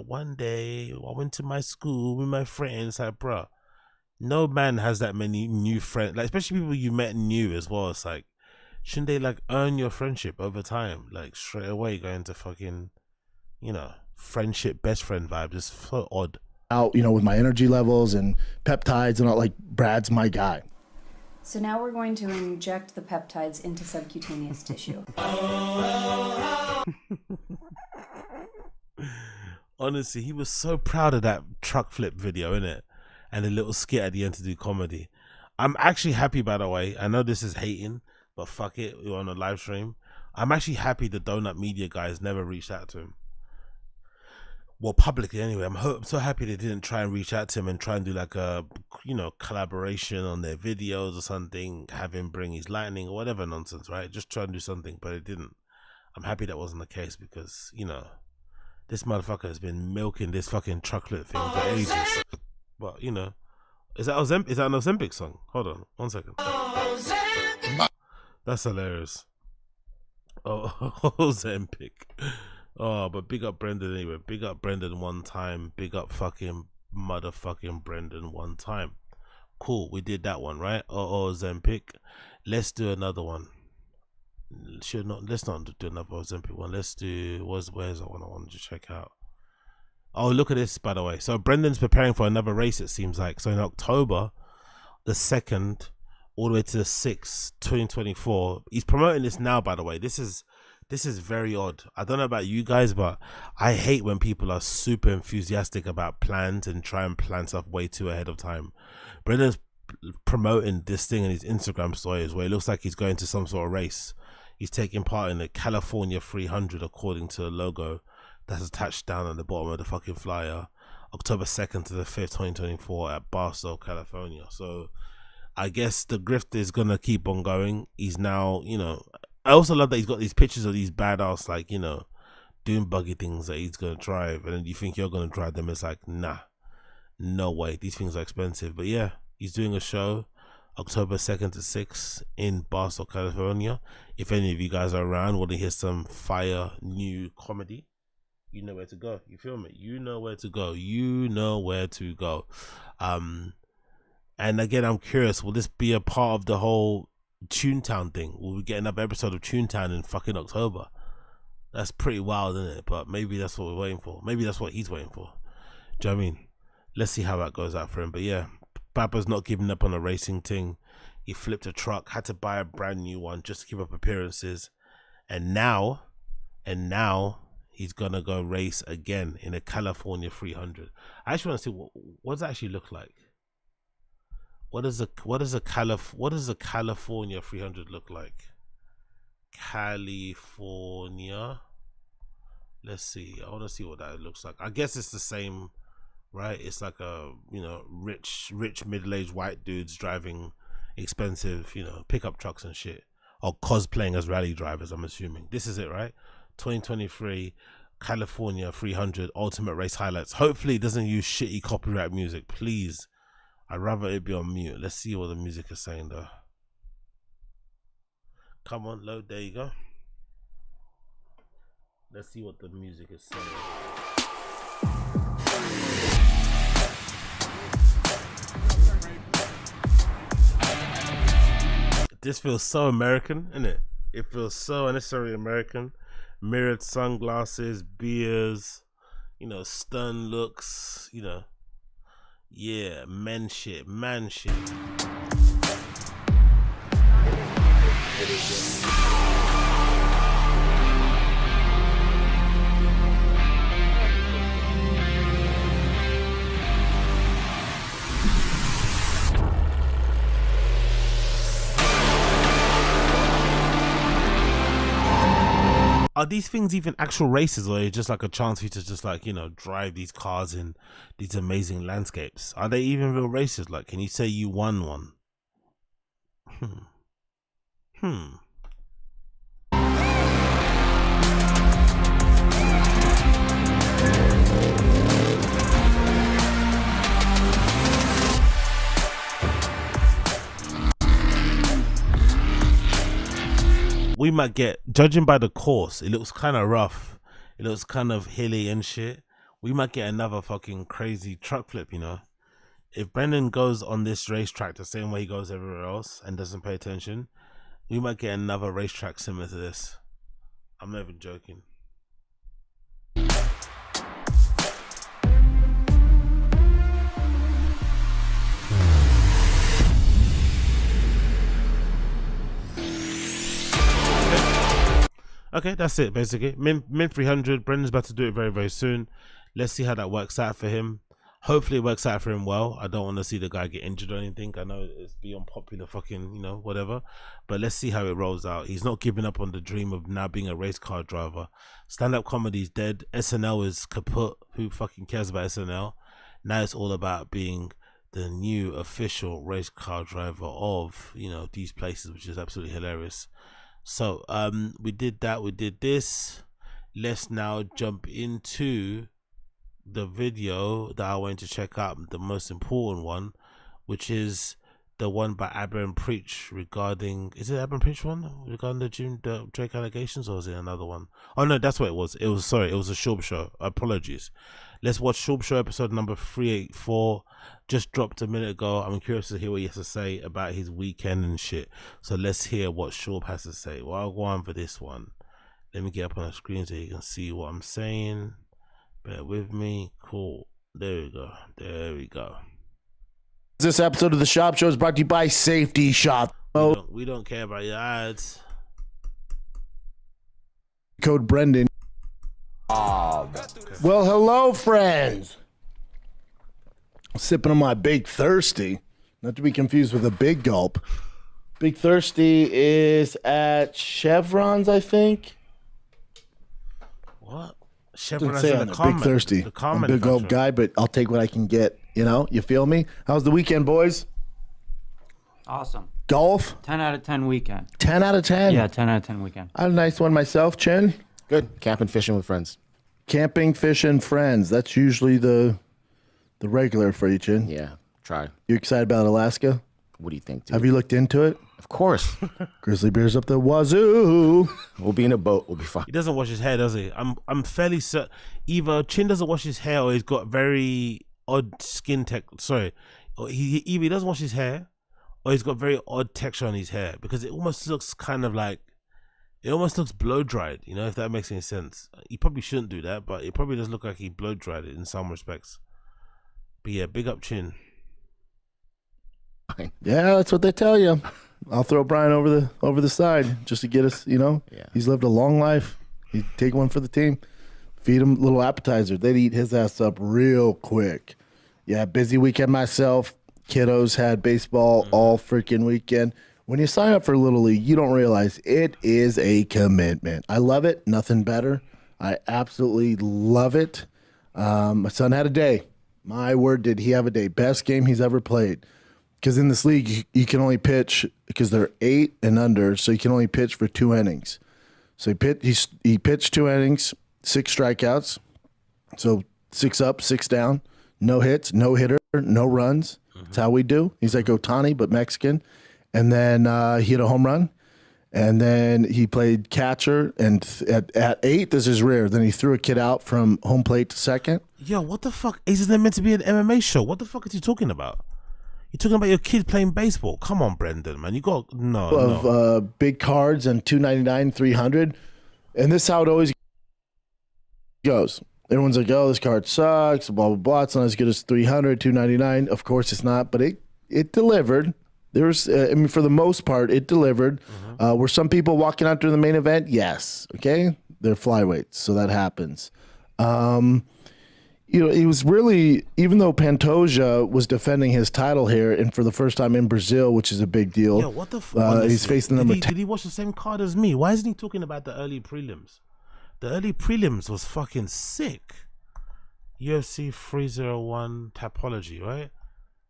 S1: one day I went to my school with my friends. Like, bro, no man has that many new friends, like especially people you met new as well. It's like, shouldn't they earn your friendship over time? Straight away going to fucking, friendship, best friend vibe. Just so odd.
S13: Out, with my energy levels and peptides and all, like Brad's my guy.
S15: So now we're going to inject the peptides into subcutaneous tissue.
S1: Honestly, he was so proud of that truck flip video, innit? And the little skit at the end to do comedy. I'm actually happy, by the way. I know this is hating, but fuck it, we're on a live stream. I'm actually happy the Donut Media guys never reached out to him. well, publicly anyway. I'm so happy they didn't try and reach out to him and try and do like a, collaboration on their videos or something, have him bring his lightning or whatever nonsense, right? Just try and do something, but it didn't. I'm happy that wasn't the case because, this motherfucker has been milking this fucking chocolate thing for ages. But, is that an Ozempic song? Hold on, 1 second. That's hilarious. Oh, Ozempic. Oh, but big up Brendan anyway. Big up Brendan one time. Big up fucking motherfucking Brendan one time. Cool, we did that one, right? Ozempic. Let's do another one. Let's not do another Ozempic one. Let's do, where's that one I wanted to check out? Oh, look at this, by the way. So Brendan's preparing for another race, it seems like. So in October the 2nd all the way to the 6th, 2024. He's promoting this now, by the way. This is very odd. I don't know about you guys, but I hate when people are super enthusiastic about plans and try and plan stuff way too ahead of time. Brendan's promoting this thing in his Instagram stories where it looks like he's going to some sort of race. He's taking part in the California 300 according to the logo that's attached down at the bottom of the fucking flyer. October 2nd to the 5th, 2024 at Barstow, California. So I guess the grift is going to keep on going. He's now, I also love that he's got these pictures of these badass, like, doing buggy things that he's going to drive. And then you think you're going to drive them. It's like, nah, no way. These things are expensive. But yeah, he's doing a show October 2nd to 6th in Barstow, California. If any of you guys are around, want to hear some fire new comedy, you know where to go. You feel me? You know where to go. You know where to go. And again, I'm curious, will this be a part of the whole Toontown thing? Will we get another episode of Toontown in fucking October? That's pretty wild, isn't it? But maybe that's what we're waiting for. Maybe that's what he's waiting for. Do you know what I mean? Let's see how that goes out for him. But yeah, Baba's not giving up on the racing thing. He flipped a truck, had to buy a brand new one just to keep up appearances. And now he's gonna go race again in a California 300. I actually want to see what does it actually look like. What does a California 300 look like? California. Let's see. I want to see what that looks like. I guess it's the same, right? It's like a rich middle-aged white dudes driving expensive pickup trucks and shit, or cosplaying as rally drivers. I'm assuming this is it, right? 2023 California 300 Ultimate Race highlights. Hopefully it doesn't use shitty copyright music, please. I'd rather it be on mute. Let's see what the music is saying though. Come on, load. There you go. Let's see what the music is saying. This feels so American, isn't it? It feels so unnecessarily American. Mirrored sunglasses, beers, stern looks, yeah, man shit. Are these things even actual races, or is it just like a chance for you to just like, drive these cars in these amazing landscapes? Are they even real races? Like, can you say you won one? We might get, judging by the course, it looks kind of rough. It looks kind of hilly and shit. We might get another fucking crazy truck flip, If Brendan goes on this racetrack the same way he goes everywhere else and doesn't pay attention, we might get another racetrack similar to this. I'm not even joking. Okay, that's it basically. Min 300. Brendan's about to do it very, very soon. Let's see how that works out for him. Hopefully it works out for him well. I don't want to see the guy get injured or anything. I know it's beyond popular fucking, whatever. But let's see how it rolls out. He's not giving up on the dream of now being a race car driver. Stand-up comedy's dead. SNL is kaput. Who fucking cares about SNL? Now it's all about being the new official race car driver of, these places, which is absolutely hilarious. So, we did that. We did this. Let's now jump into the video that I went to check out, the most important one, which is the one by Abba and Preach regarding, is it Abba and Preach one regarding the Drake allegations, or is it another one? Oh no, that's what it was. It was a Shorb Show. Apologies. Let's watch Shorb Show episode number 384. Just dropped a minute ago. I'm curious to hear what he has to say about his weekend and shit. So let's hear what Shorb has to say. Well, I'll go on for this one. Let me get up on the screen so you can see what I'm saying. Bear with me. Cool. There we go.
S13: This episode of the Shop Show is brought to you by Safety Shop.
S1: We don't care about your ads.
S13: Code Brendan. Well, hello, friends. Sipping on my Big Thirsty. Not to be confused with a Big Gulp. Big Thirsty is at Chevron's, I think.
S1: What? Chevron
S13: Say
S1: in
S13: on
S1: the
S13: it,
S1: comment.
S13: Big Thirsty.
S1: The
S13: I'm a
S1: comment
S13: Big Gulp guy, but I'll take what I can get. You feel me? How's the weekend, boys?
S16: Awesome.
S13: Golf?
S16: 10 out of 10 weekend.
S13: 10 out of 10?
S16: Yeah, 10 out of 10 weekend.
S13: I had a nice one myself, Chin.
S10: Good. Camping, fishing with friends.
S13: Camping, fishing, friends. That's usually the regular for you, Chin.
S10: Yeah, try.
S13: You excited about Alaska?
S10: What do you think, dude?
S13: Have you looked into it?
S10: Of course.
S13: Grizzly bears up the wazoo.
S10: We'll be in a boat. We'll be fine.
S1: He doesn't wash his hair, does he? I'm fairly certain. Either Chin doesn't wash his hair, or he's got very odd skin Sorry, or either he doesn't wash his hair, or he's got very odd texture on his hair, because it almost looks kind of like, it almost looks blow dried. If that makes any sense. He probably shouldn't do that, but it probably does look like he blow dried it in some respects. But yeah, big up Chin.
S13: Yeah, that's what they tell you. I'll throw Brian over the side just to get us, Yeah. He's lived a long life. He'd take one for the team. Feed him little appetizers. They'd eat his ass up real quick. Yeah, busy weekend myself. Kiddos had baseball all freaking weekend. When you sign up for Little League, you don't realize it is a commitment. I love it. Nothing better. I absolutely love it. My son had a day. My word, did he have a day. Best game he's ever played. Because in this league, you can only pitch, because they're 8 and under, so you can only pitch for 2 innings. So he pitched 2 innings, 6 strikeouts. So 6 up, 6 down, no hits, no hitter, no runs. That's how we do. He's like Ohtani, but Mexican. And then he hit a home run. And then he played catcher. And at 8, this is rare. Then he threw a kid out from home plate to second.
S1: Yo, what the fuck? Isn't it meant to be an MMA show? What the fuck is he talking about? You're talking about your kid playing baseball. Come on, Brendan, man. You got no.
S13: Big cards and $299, $300. And this is how it always goes. Everyone's like, oh, this card sucks, blah, blah, blah. It's not as good as $300, $299. Of course it's not, but it delivered. There's, for the most part, it delivered. Were some people walking out during the main event? Yes. Okay. They're flyweights, so that happens. It was really, even though Pantoja was defending his title here, and for the first time in Brazil, which is a big deal.
S1: Yeah, what the fuck?
S13: He's facing number 10.
S1: Did he watch the same card as me? Why isn't he talking about the early prelims? The early prelims was fucking sick. UFC 301 Tapology, right?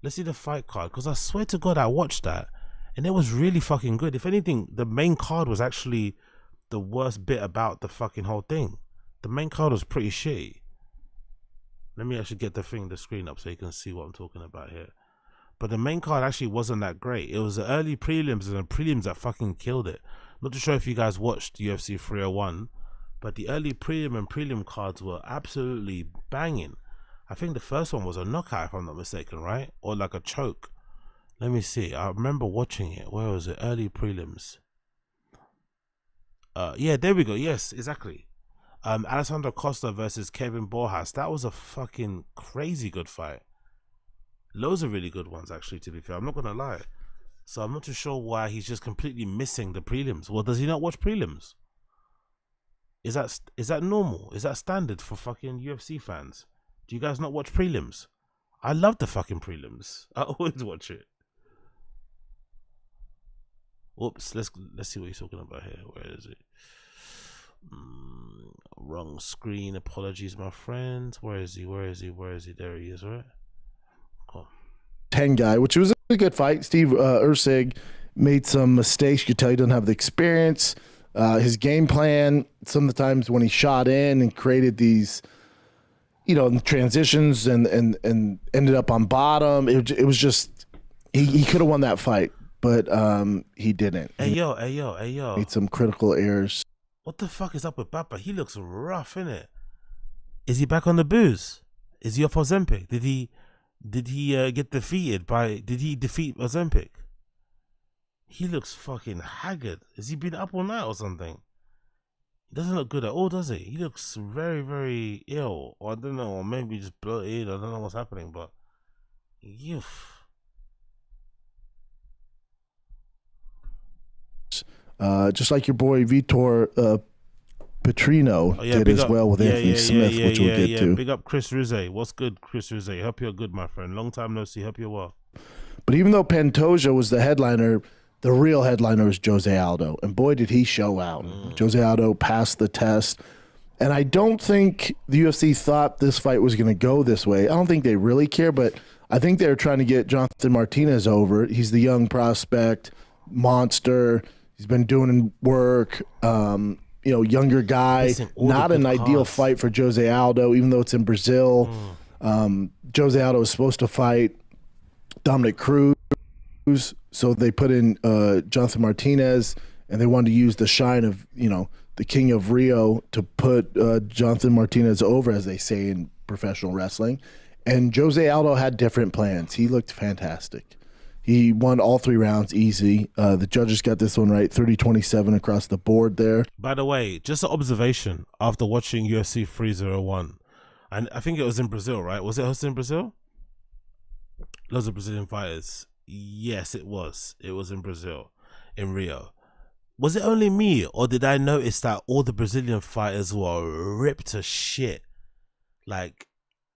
S1: Let's see the fight card, because I swear to God I watched that, and it was really fucking good. If anything, the main card was actually the worst bit about the fucking whole thing. The main card was pretty shitty. Let me actually get the screen up so you can see what I'm talking about here. But the main card actually wasn't that great. It was the early prelims and the prelims that fucking killed it. Not too sure if you guys watched UFC 301, but the early prelim and prelim cards were absolutely banging. I think the first one was a knockout, if I'm not mistaken, right? Or like a choke. Let me see. I remember watching it. Where was it? Early prelims. Yeah, there we go. Yes, exactly. Alessandro Costa versus Kevin Borjas. That was a fucking crazy good fight. Loads of really good ones, actually, to be fair. I'm not gonna lie. So I'm not too sure why he's just completely missing the prelims. Well, does he not watch prelims? Is that normal? Is that standard for fucking UFC fans? Do you guys not watch prelims? I love the fucking prelims. I always watch it. Whoops, let's see what he's talking about here. Where is it? Wrong screen. Apologies, my friend. Where is he? There he is, right? Cool.
S13: 10 guy, which was a good fight. Steve Erceg made some mistakes. You could tell he doesn't have the experience. His game plan, some of the times when he shot in and created these, transitions and ended up on bottom, it was just, he could have won that fight, but he didn't.
S1: Hey yo.
S13: Made some critical errors.
S1: What the fuck is up with Bappa? He looks rough, innit? Is he back on the booze? Is he off Ozempic? Did he get defeated by? Did he defeat Ozempic? He looks fucking haggard. Has he been up all night or something? He doesn't look good at all, does he? He looks very, very ill. Or I don't know, or maybe just bloated. I don't know what's happening, but
S13: Just like your boy Vitor Petrino did as well with Anthony Smith, which we'll get to.
S1: Big up Chris Rizze. What's good, Chris Rizze? Hope you're good, my friend. Long time no see. Hope you're well.
S13: But even though Pantoja was the headliner, the real headliner was Jose Aldo. And boy, did he show out. Jose Aldo passed the test. And I don't think the UFC thought this fight was going to go this way. I don't think they really care, but I think they were trying to get Jonathan Martinez over. He's the young prospect, monster. He's been doing work. Younger guy.
S1: Listen,
S13: not an ideal fight for Jose Aldo, even though it's in Brazil. Jose Aldo was supposed to fight Dominic Cruz, so they put in Jonathan Martinez, and they wanted to use the shine of the King of Rio to put Jonathan Martinez over, as they say in professional wrestling. And Jose Aldo had different plans. He looked fantastic. He won all 3 rounds easy. The judges got this one right, 30-27 across the board there.
S1: By the way, just an observation after watching UFC 301, and I think it was in Brazil, right? Was it hosted in Brazil? Loads of Brazilian fighters. Yes, it was. It was in Brazil, in Rio. Was it only me, or did I notice that all the Brazilian fighters were ripped to shit? Like,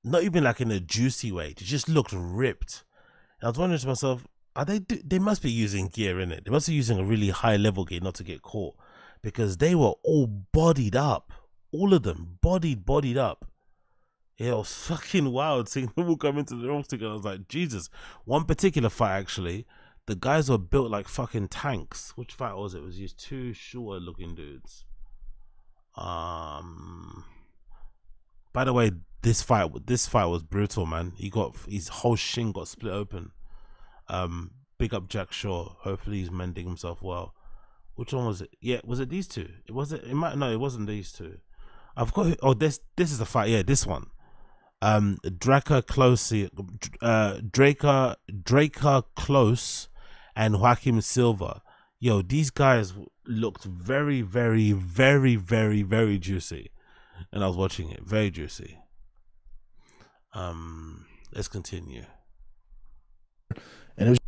S1: not even like in a juicy way. They just looked ripped. And I was wondering to myself, they must be using gear in it. They must be using a really high level gear not to get caught, because they were all bodied up. All of them bodied up. It was fucking wild seeing them all come into the ring together. I was like, Jesus. One particular fight, actually, the guys were built like fucking tanks. Which fight was it? It was these 2 shorter looking dudes. By the way, this fight was brutal, man. His whole shin got split open. Big up Jack Shaw. Hopefully he's mending himself well. Which one was it? Yeah, was it these 2? It wasn't these 2. I've got this is the fight. Yeah, this one. Draker Close and Joaquim Silva. Yo, these guys looked very, very, very, very, very juicy. And I was watching it. Very juicy. Let's continue.
S13: And it was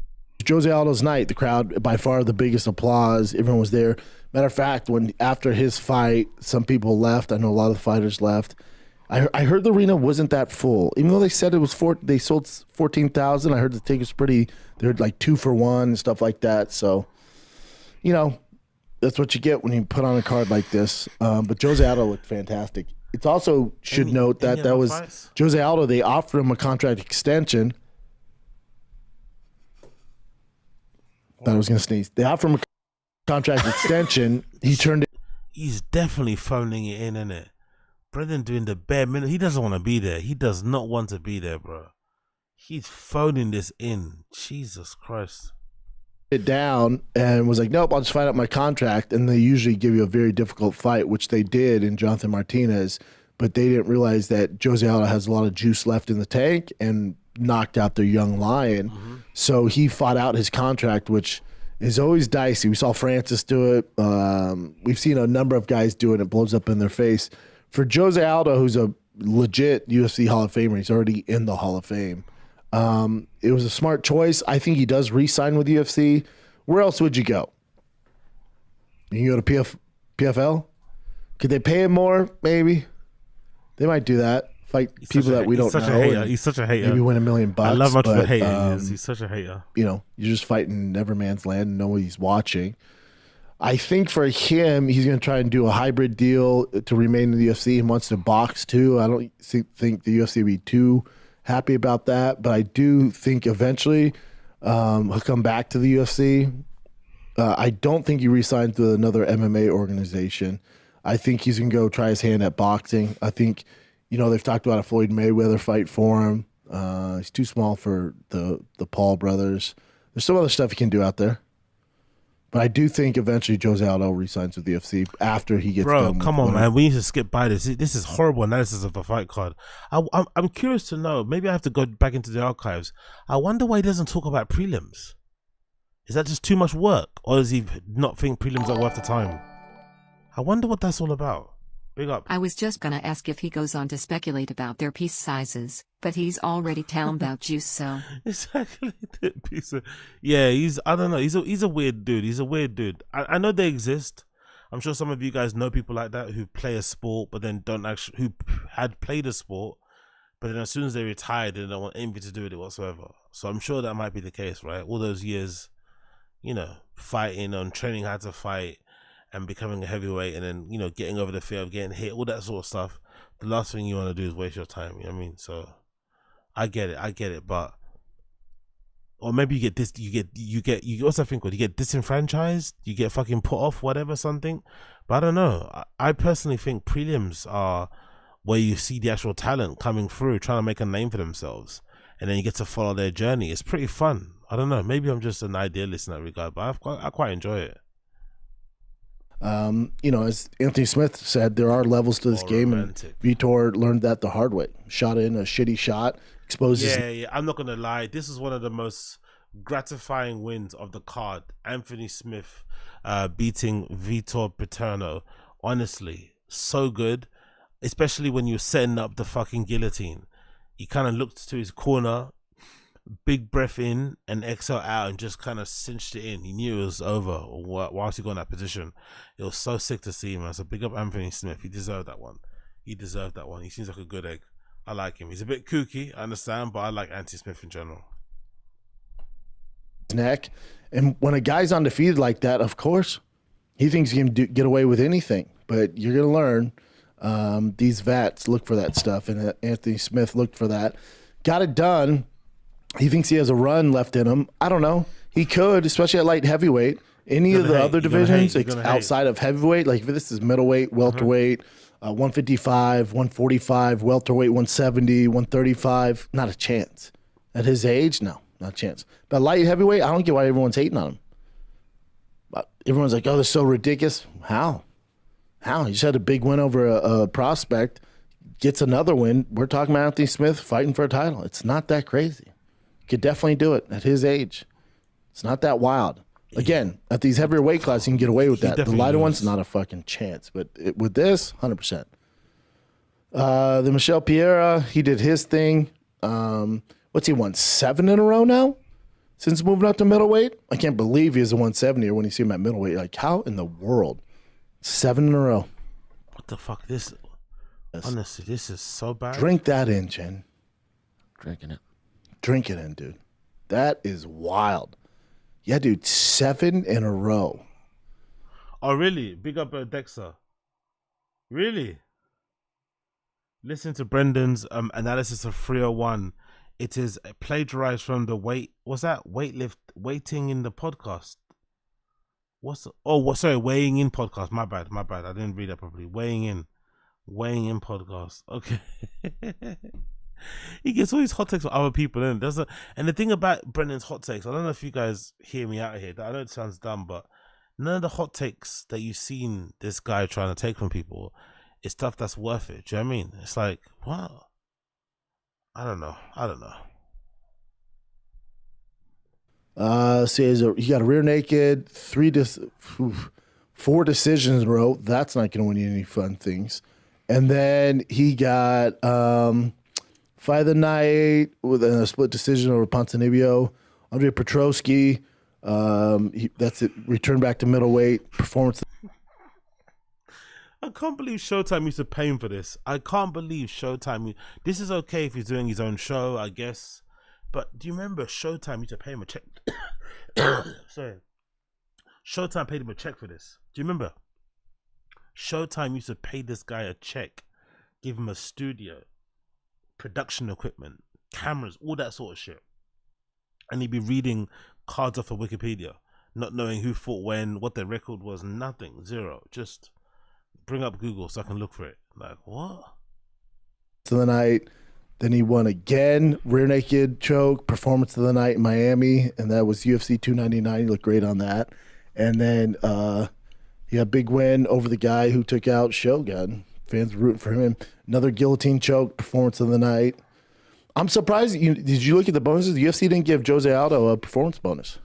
S13: Jose Aldo's night. The crowd, by far the biggest applause. Everyone was there. Matter of fact, after his fight, some people left. I know a lot of the fighters left. I heard the arena wasn't that full, even though they said it was they sold 14,000. I heard the tickets they're like 2 for 1 and stuff like that. So, that's what you get when you put on a card like this. But Jose Aldo looked fantastic. It's also should note that was fights? Jose Aldo. They offered him a contract extension. Thought I was going to sneeze. They offered him a contract extension. He turned it.
S1: He's definitely phoning it in, isn't it? Brendan doing the bare minute. He doesn't want to be there. He does not want to be there, bro. He's phoning this in. Jesus Christ.
S13: It down and was like, nope, I'll just find out my contract. And they usually give you a very difficult fight, which they did in Jonathan Martinez, but they didn't realize that Jose Aldo has a lot of juice left in the tank and knocked out their young lion. So he fought out his contract, which is always dicey. We saw Francis do it. We've seen a number of guys do it. It blows up in their face. For Jose Aldo, who's a legit UFC Hall of Famer, he's already in the Hall of Fame. It was a smart choice. I think he does re-sign with UFC. Where else would you go? You can go to PFL? Could they pay him more? Maybe. They might do that. fight
S1: He's
S13: people
S1: such a
S13: that we
S1: he's
S13: don't
S1: such a
S13: know.
S1: hater.
S13: and
S1: He's such a hater.
S13: Maybe win $1 million.
S1: I love how much of a
S13: but,
S1: hater he is. He's such a hater.
S13: You know, you're just fighting never man's land and nobody's watching. I think for him, he's going to try and do a hybrid deal to remain in the UFC. He wants to box too. I don't think the UFC will be too happy about that, but I do think eventually he'll come back to the UFC. I don't think he resigns with another MMA organization. I think he's going to go try his hand at boxing. I think, you know, they've talked about a Floyd Mayweather fight for him. He's too small for the Paul brothers. There's some other stuff he can do out there. But I do think eventually Jose Aldo resigns with the UFC after he gets done.
S1: Bro, come on, man. We need to skip by this. This is horrible analysis of the fight card. I'm curious to know. Maybe I have to go back into the archives. I wonder why he doesn't talk about prelims. Is that just too much work? Or does he not think prelims are worth the time? I wonder what that's all about. Big up.
S17: I was just gonna ask if he goes on to speculate about their piece sizes, but he's already telling about juice, so.
S1: Exactly. Yeah, I don't know. He's a weird dude. He's a weird dude. I know they exist. I'm sure some of you guys know people like that who play a sport, but then who had played a sport, but then as soon as they retired, they don't want anything to do with it whatsoever. So I'm sure that might be the case, right? All those years, you know, fighting and training how to fight and becoming a heavyweight and then, you know, getting over the fear of getting hit, all that sort of stuff. The last thing you want to do is waste your time. You know what I mean? So I get it, but or maybe you get what's that thing called? You get disenfranchised, you get fucking put off, whatever, something. But I don't know. I personally think prelims are where you see the actual talent coming through, trying to make a name for themselves, and then you get to follow their journey. It's pretty fun. I don't know. Maybe I'm just an idealist in that regard, but I quite enjoy it.
S13: You know, as Anthony Smith said, there are levels to this game, and Vitor learned that the hard way. Shot in a shitty shot, exposes.
S1: Yeah. I'm not gonna lie. This is one of the most gratifying wins of the card. Anthony Smith beating Vitor Paterno. Honestly, so good. Especially when you're setting up the fucking guillotine. He kind of looked to his corner, big breath in and exhale out, and just kind of cinched it in. He knew it was over whilst he got in that position. It was so sick to see him. So big up Anthony Smith. He deserved that one. He seems like a good egg. I like him. He's a bit kooky, I understand, but I like Anthony Smith in general.
S13: Neck, and when a guy's undefeated like that, of course, he thinks he can get away with anything. But you're gonna learn. These vets look for that stuff, and Anthony Smith looked for that. Got it done. He thinks he has a run left in him. I don't know. He could, especially at light heavyweight. Any of the other divisions outside of heavyweight, like if this is middleweight, welterweight, 155, 145, welterweight, 170, 135, not a chance. At his age, no, not a chance. But light heavyweight, I don't get why everyone's hating on him. But everyone's like, oh, they're so ridiculous. How? He just had a big win over a prospect, gets another win. We're talking about Anthony Smith fighting for a title. It's not that crazy. Could definitely do it at his age. It's not that wild. Again, at these heavier weight classes, you can get away with that. The lighter one's not a fucking chance. But with this, 100%. The Michel Pereira, he did his thing. What's he won? 7 in a row now? Since moving up to middleweight? I can't believe he has a 170 or when you see him at middleweight. Like, how in the world? 7 in a row.
S1: What the fuck? Honestly, this is so bad.
S13: Drink that in, Jen.
S10: Drinking it.
S13: Drink it in, dude. That is wild. Yeah, dude, 7 in a row.
S1: Oh, really? Big up Dexter. Really? Listen to Brendan's analysis of 301. It is plagiarized from the weighting in the podcast. Weighing in podcast. My bad. I didn't read that properly. Weighing in podcast. Okay. He gets all these hot takes from other people in. And the thing about Brendan's hot takes, I don't know if you guys hear me out here. I know it sounds dumb, but none of the hot takes that you've seen this guy trying to take from people is stuff that's worth it. Do you know what I mean? It's like, wow. I don't know.
S13: He got a rear naked, 4 decisions in a row. That's not going to win you any fun things. And then he got fight of the night with a split decision over Ponzinibbio. Andre Petroski, that's it. Returned back to middleweight. Performance.
S1: I can't believe Showtime used to pay him for this. I can't believe Showtime. This is okay if he's doing his own show, I guess. But do you remember Showtime used to pay him a check? Sorry. Showtime paid him a check for this. Do you remember? Showtime used to pay this guy a check, give him a studio, production equipment, cameras, all that sort of shit. And he'd be reading cards off of Wikipedia, not knowing who fought when, what their record was, nothing, zero. Just bring up Google so I can look for it. Like, what?
S13: To the night. Then he won again, rear naked choke, performance of the night in Miami, and that was UFC 299. He looked great on that. And then he had a big win over the guy who took out Shogun. Fans were rooting for him. Another guillotine choke, performance of the night. I'm surprised. Did you look at the bonuses? The UFC didn't give Jose Aldo a performance bonus.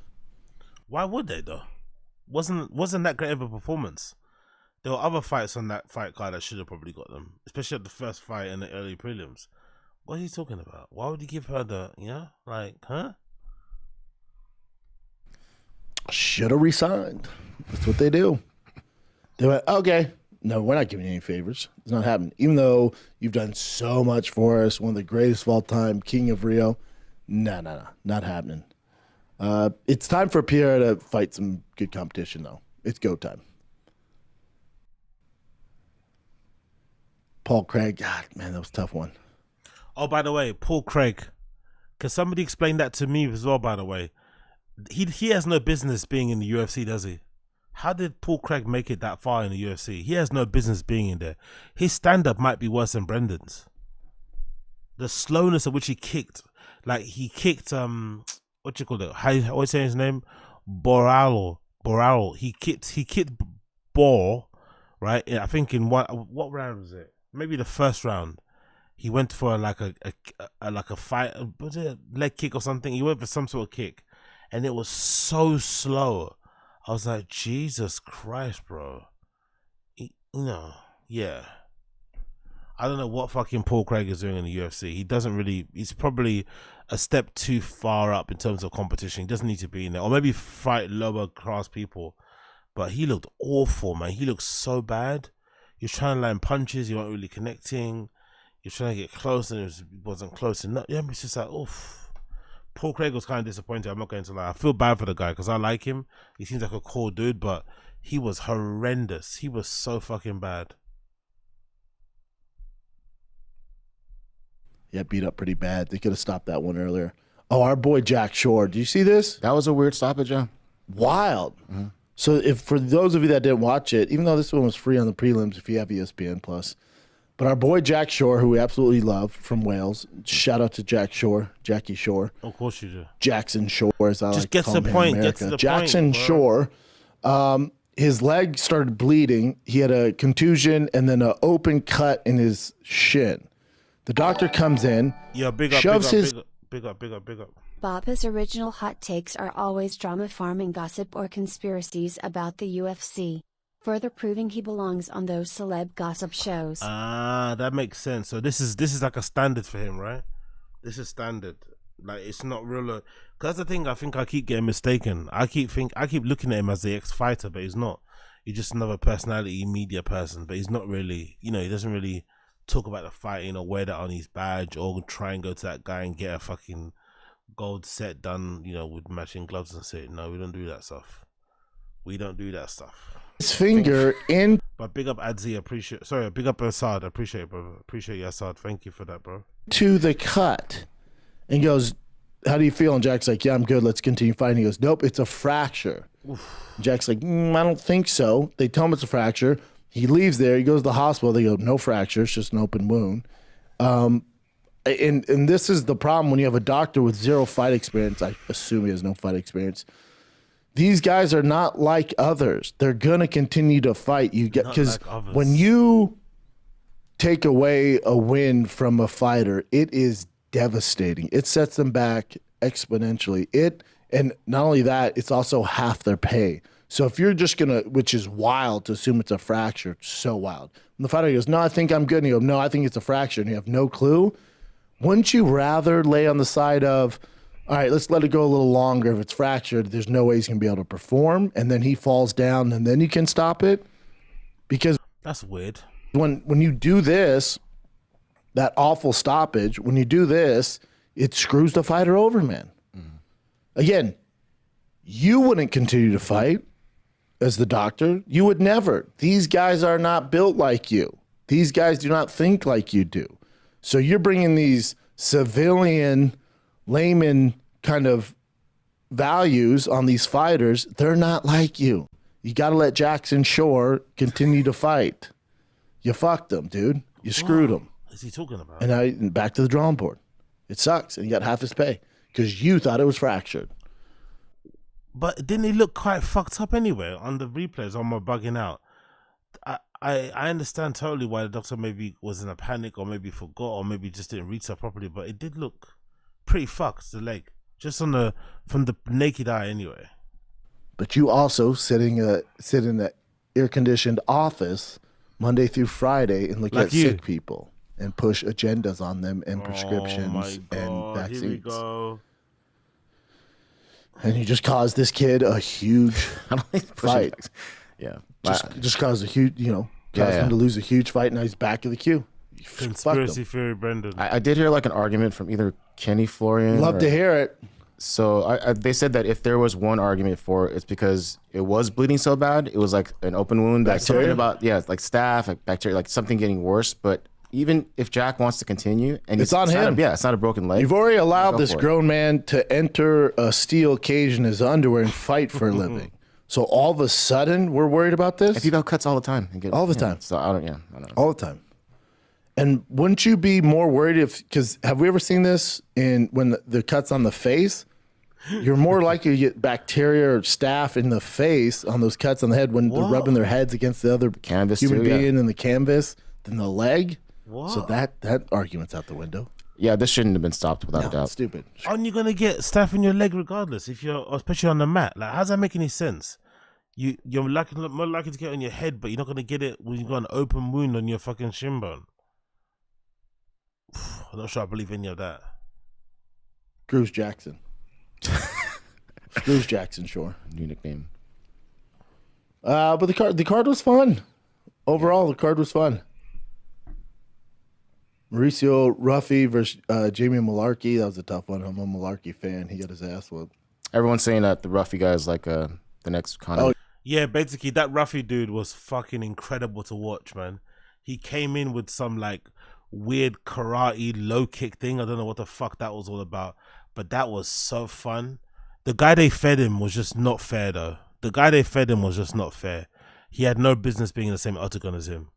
S1: Why would they though? Wasn't that great of a performance? There were other fights on that fight card that should have probably got them, especially at the first fight in the early prelims. What are you talking about? Why would you give her the, huh?
S13: Should have resigned. That's what they do. They went, okay, no, we're not giving you any favors. It's not happening. Even though you've done so much for us, one of the greatest of all time, King of Rio. No, not happening. It's time for Pierre to fight some good competition, though. It's go time. Paul Craig, God, man, that was a tough one.
S1: Oh, by the way, Paul Craig. Can somebody explain that to me as well, by the way? He has no business being in the UFC, does he? How did Paul Craig make it that far in the UFC? He has no business being in there. His stand-up might be worse than Brendan's. The slowness at which he kicked. Like, he kicked, what you call it? How you say his name? Boralo. He kicked Bor, right? I think in what round was it? Maybe the first round. He went for like a fight, was it a leg kick or something? He went for some sort of kick, and it was so slow. I was like, Jesus Christ, bro. Yeah. I don't know what fucking Paul Craig is doing in the UFC. He doesn't really. He's probably a step too far up in terms of competition. He doesn't need to be in there, or maybe fight lower class people. But he looked awful, man. He looked so bad. He was trying to land punches. He wasn't really connecting. You're trying to get close and it wasn't close enough. Yeah, it's just like, oof. Paul Craig was kind of disappointed. I'm not going to lie. I feel bad for the guy because I like him. He seems like a cool dude, but he was horrendous. He was so fucking bad.
S13: Yeah, beat up pretty bad. They could have stopped that one earlier. Oh, our boy Jack Shore. Did you see this?
S10: That was a weird stoppage, yeah.
S13: Wild. Mm-hmm. So if for those of you that didn't watch it, even though this one was free on the prelims if you have ESPN Plus, but our boy Jack Shore, who we absolutely love from Wales, shout out to Jackie Shore.
S1: Of course you do.
S13: Jackson Shore, as I
S1: just
S13: like to call him in America.
S1: Gets to the
S13: Jackson
S1: point,
S13: Shore, his leg started bleeding. He had a contusion and then an open cut in his shin. The doctor comes in, shoves his...
S1: Big up.
S7: Bapa's original hot takes are always drama farming gossip or conspiracies about the UFC, further proving he belongs on those celeb gossip shows.
S1: Ah, that makes sense. So this is like a standard for him, right? This is standard. Like, it's not real. Cause that's the thing. I think I keep getting mistaken. I keep looking at him as the ex-fighter, but he's not. He's just another personality, media person. But he's not really. He doesn't really talk about the fighting or wear that on his badge or try and go to that guy and get a fucking gold set done, with matching gloves and say, no, we don't do that stuff. We don't do that stuff.
S13: His finger in.
S1: But big up Adzi, big up Assad. Appreciate it, bro. Appreciate you, Assad. Thank you for that, bro.
S13: To the cut. And he goes, how do you feel? And Jack's like, yeah, I'm good. Let's continue fighting. He goes, nope, it's a fracture. Jack's like, I don't think so. They tell him it's a fracture. He leaves there. He goes to the hospital. They go, no fracture. It's just an open wound. And this is the problem when you have a doctor with zero fight experience. I assume he has no fight experience. These guys are not like others. They're gonna continue to fight. Because when you take away a win from a fighter, it is devastating. It sets them back exponentially. And not only that, it's also half their pay. So if you're just gonna, which is wild to assume it's a fracture, it's so wild. And the fighter goes, no, I think I'm good. And you go, no, I think it's a fracture. And you have no clue. Wouldn't you rather lay on the side of, all right, let's let it go a little longer. If it's fractured, there's no way he's going to be able to perform. And then he falls down and then you can stop it? Because
S1: That's weird.
S13: When you do this, that awful stoppage, when you do this, it screws the fighter over, man. Again, you wouldn't continue to fight as the doctor. You would never. These guys are not built like you. These guys do not think like you do. So you're bringing these civilian, layman kind of values on these fighters. They're not like you. You got to let Jackson Shore continue to fight. You fucked him, dude. You screwed him.
S1: What is he talking about?
S13: And back to the drawing board. It sucks. And you got half his pay because you thought it was fractured.
S1: But didn't he look quite fucked up anyway on the replays? On my bugging out. I understand totally why the doctor maybe was in a panic or maybe forgot or maybe just didn't read stuff properly, but it did look pretty fucked, the leg. Just from the naked eye anyway. But
S13: you also sit in an air-conditioned office Monday through Friday and look
S1: Like
S13: at
S1: you.
S13: sick people and push agendas on them and prescriptions and vaccines.
S1: Here we go.
S13: And you just caused this kid a huge fight.
S10: Yeah.
S13: Just caused a huge, caused him to lose a huge fight. Now he's back in the queue. You fucked him.
S1: Conspiracy theory, Brendan.
S10: I did hear like an argument from either Kenny Florian.
S13: Love to hear it.
S10: So they said that if there was one argument for it, it's because it was bleeding so bad. It was like an open wound. Like something
S13: Bacteria?
S10: about like staph, like bacteria, like something getting worse. But even if Jack wants to continue, and
S13: It's on him.
S10: It's not a broken leg.
S13: You've already allowed
S10: Go
S13: this
S10: for it.
S13: grown man to enter a steel cage in his underwear and fight for a living. So all of a sudden, we're worried about this?
S10: If people cuts all the time.
S13: All the time.
S10: So I don't know.
S13: All the time. And wouldn't you be more worried because have we ever seen this when the cuts on the face? You're more likely to get bacteria or staph in the face on those cuts on the head when they're rubbing their heads against the other
S10: canvas
S13: human
S10: too, yeah.
S13: being in the canvas than the leg.
S1: What?
S13: So that argument's out the window.
S10: Yeah, this shouldn't have been stopped without a doubt.
S13: Stupid.
S1: Aren't you gonna get staph in your leg regardless? If you're, especially on the mat, like how does that make any sense? You're more likely to get it on your head, but you're not gonna get it when you got an open wound on your fucking shin bone. I'm not sure I believe any of that.
S13: Screws Jackson. Screws Jackson Shore.
S10: New nickname.
S13: But the card was fun. Overall, the card was fun. Mauricio Ruffy versus Jamie Malarkey. That was a tough one. I'm a Malarkey fan. He got his ass whooped.
S10: Everyone's saying that the Ruffy guy is like the next Conor.
S1: Yeah, basically that Ruffy dude was fucking incredible to watch, man. He came in with some like weird karate low kick thing. I don't know what the fuck that was all about, but that was so fun. The guy they fed him was just not fair though. He had no business being in the same octagon as him.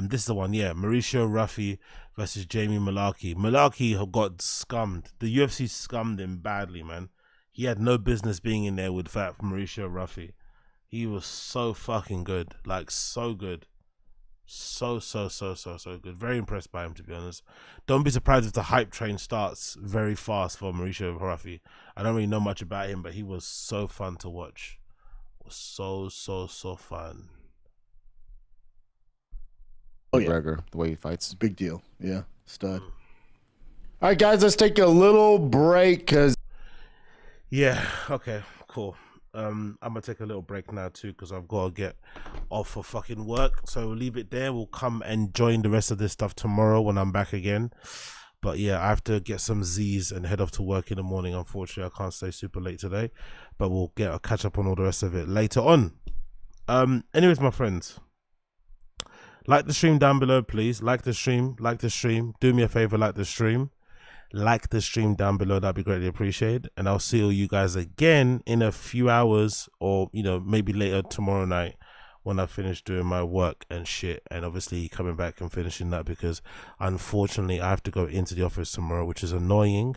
S1: This is the one, yeah. Mauricio Ruffy versus Jamie Malarkey. Malarkey got scummed. The UFC scummed him badly, man. He had no business being in there with fat Mauricio Ruffy. He was so fucking good. Like, so good. So good. Very impressed by him, to be honest. Don't be surprised if the hype train starts very fast for Mauricio Ruffy. I don't really know much about him, but he was so fun to watch. It was so fun.
S13: Oh, yeah.
S10: McGregor, the way he fights.
S13: Big deal. Yeah. Stud. All right, guys, let's take a little break because.
S1: Yeah, okay, cool. I'm gonna take a little break now too because I've got to get off for fucking work. So we'll leave it there. We'll come and join the rest of this stuff tomorrow when I'm back again. But yeah, I have to get some Z's and head off to work in the morning. Unfortunately, I can't stay super late today. But we'll catch up on all the rest of it later on. Anyways, my friends, like the stream down below, please. Like the stream. Do me a favor, like the stream. Like the stream down below, that'd be greatly appreciated. And I'll see all you guys again in a few hours, or maybe later tomorrow night when I finish doing my work and shit, and obviously coming back and finishing that because unfortunately I have to go into the office tomorrow, which is annoying.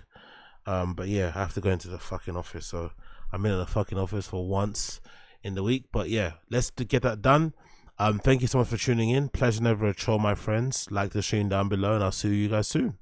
S1: But yeah, I have to go into the fucking office, so I'm in the fucking office for once in the week. But yeah, let's get that done. Thank you so much for tuning in. Pleasure never a chore, my friends. Like the stream down below, and I'll see you guys soon.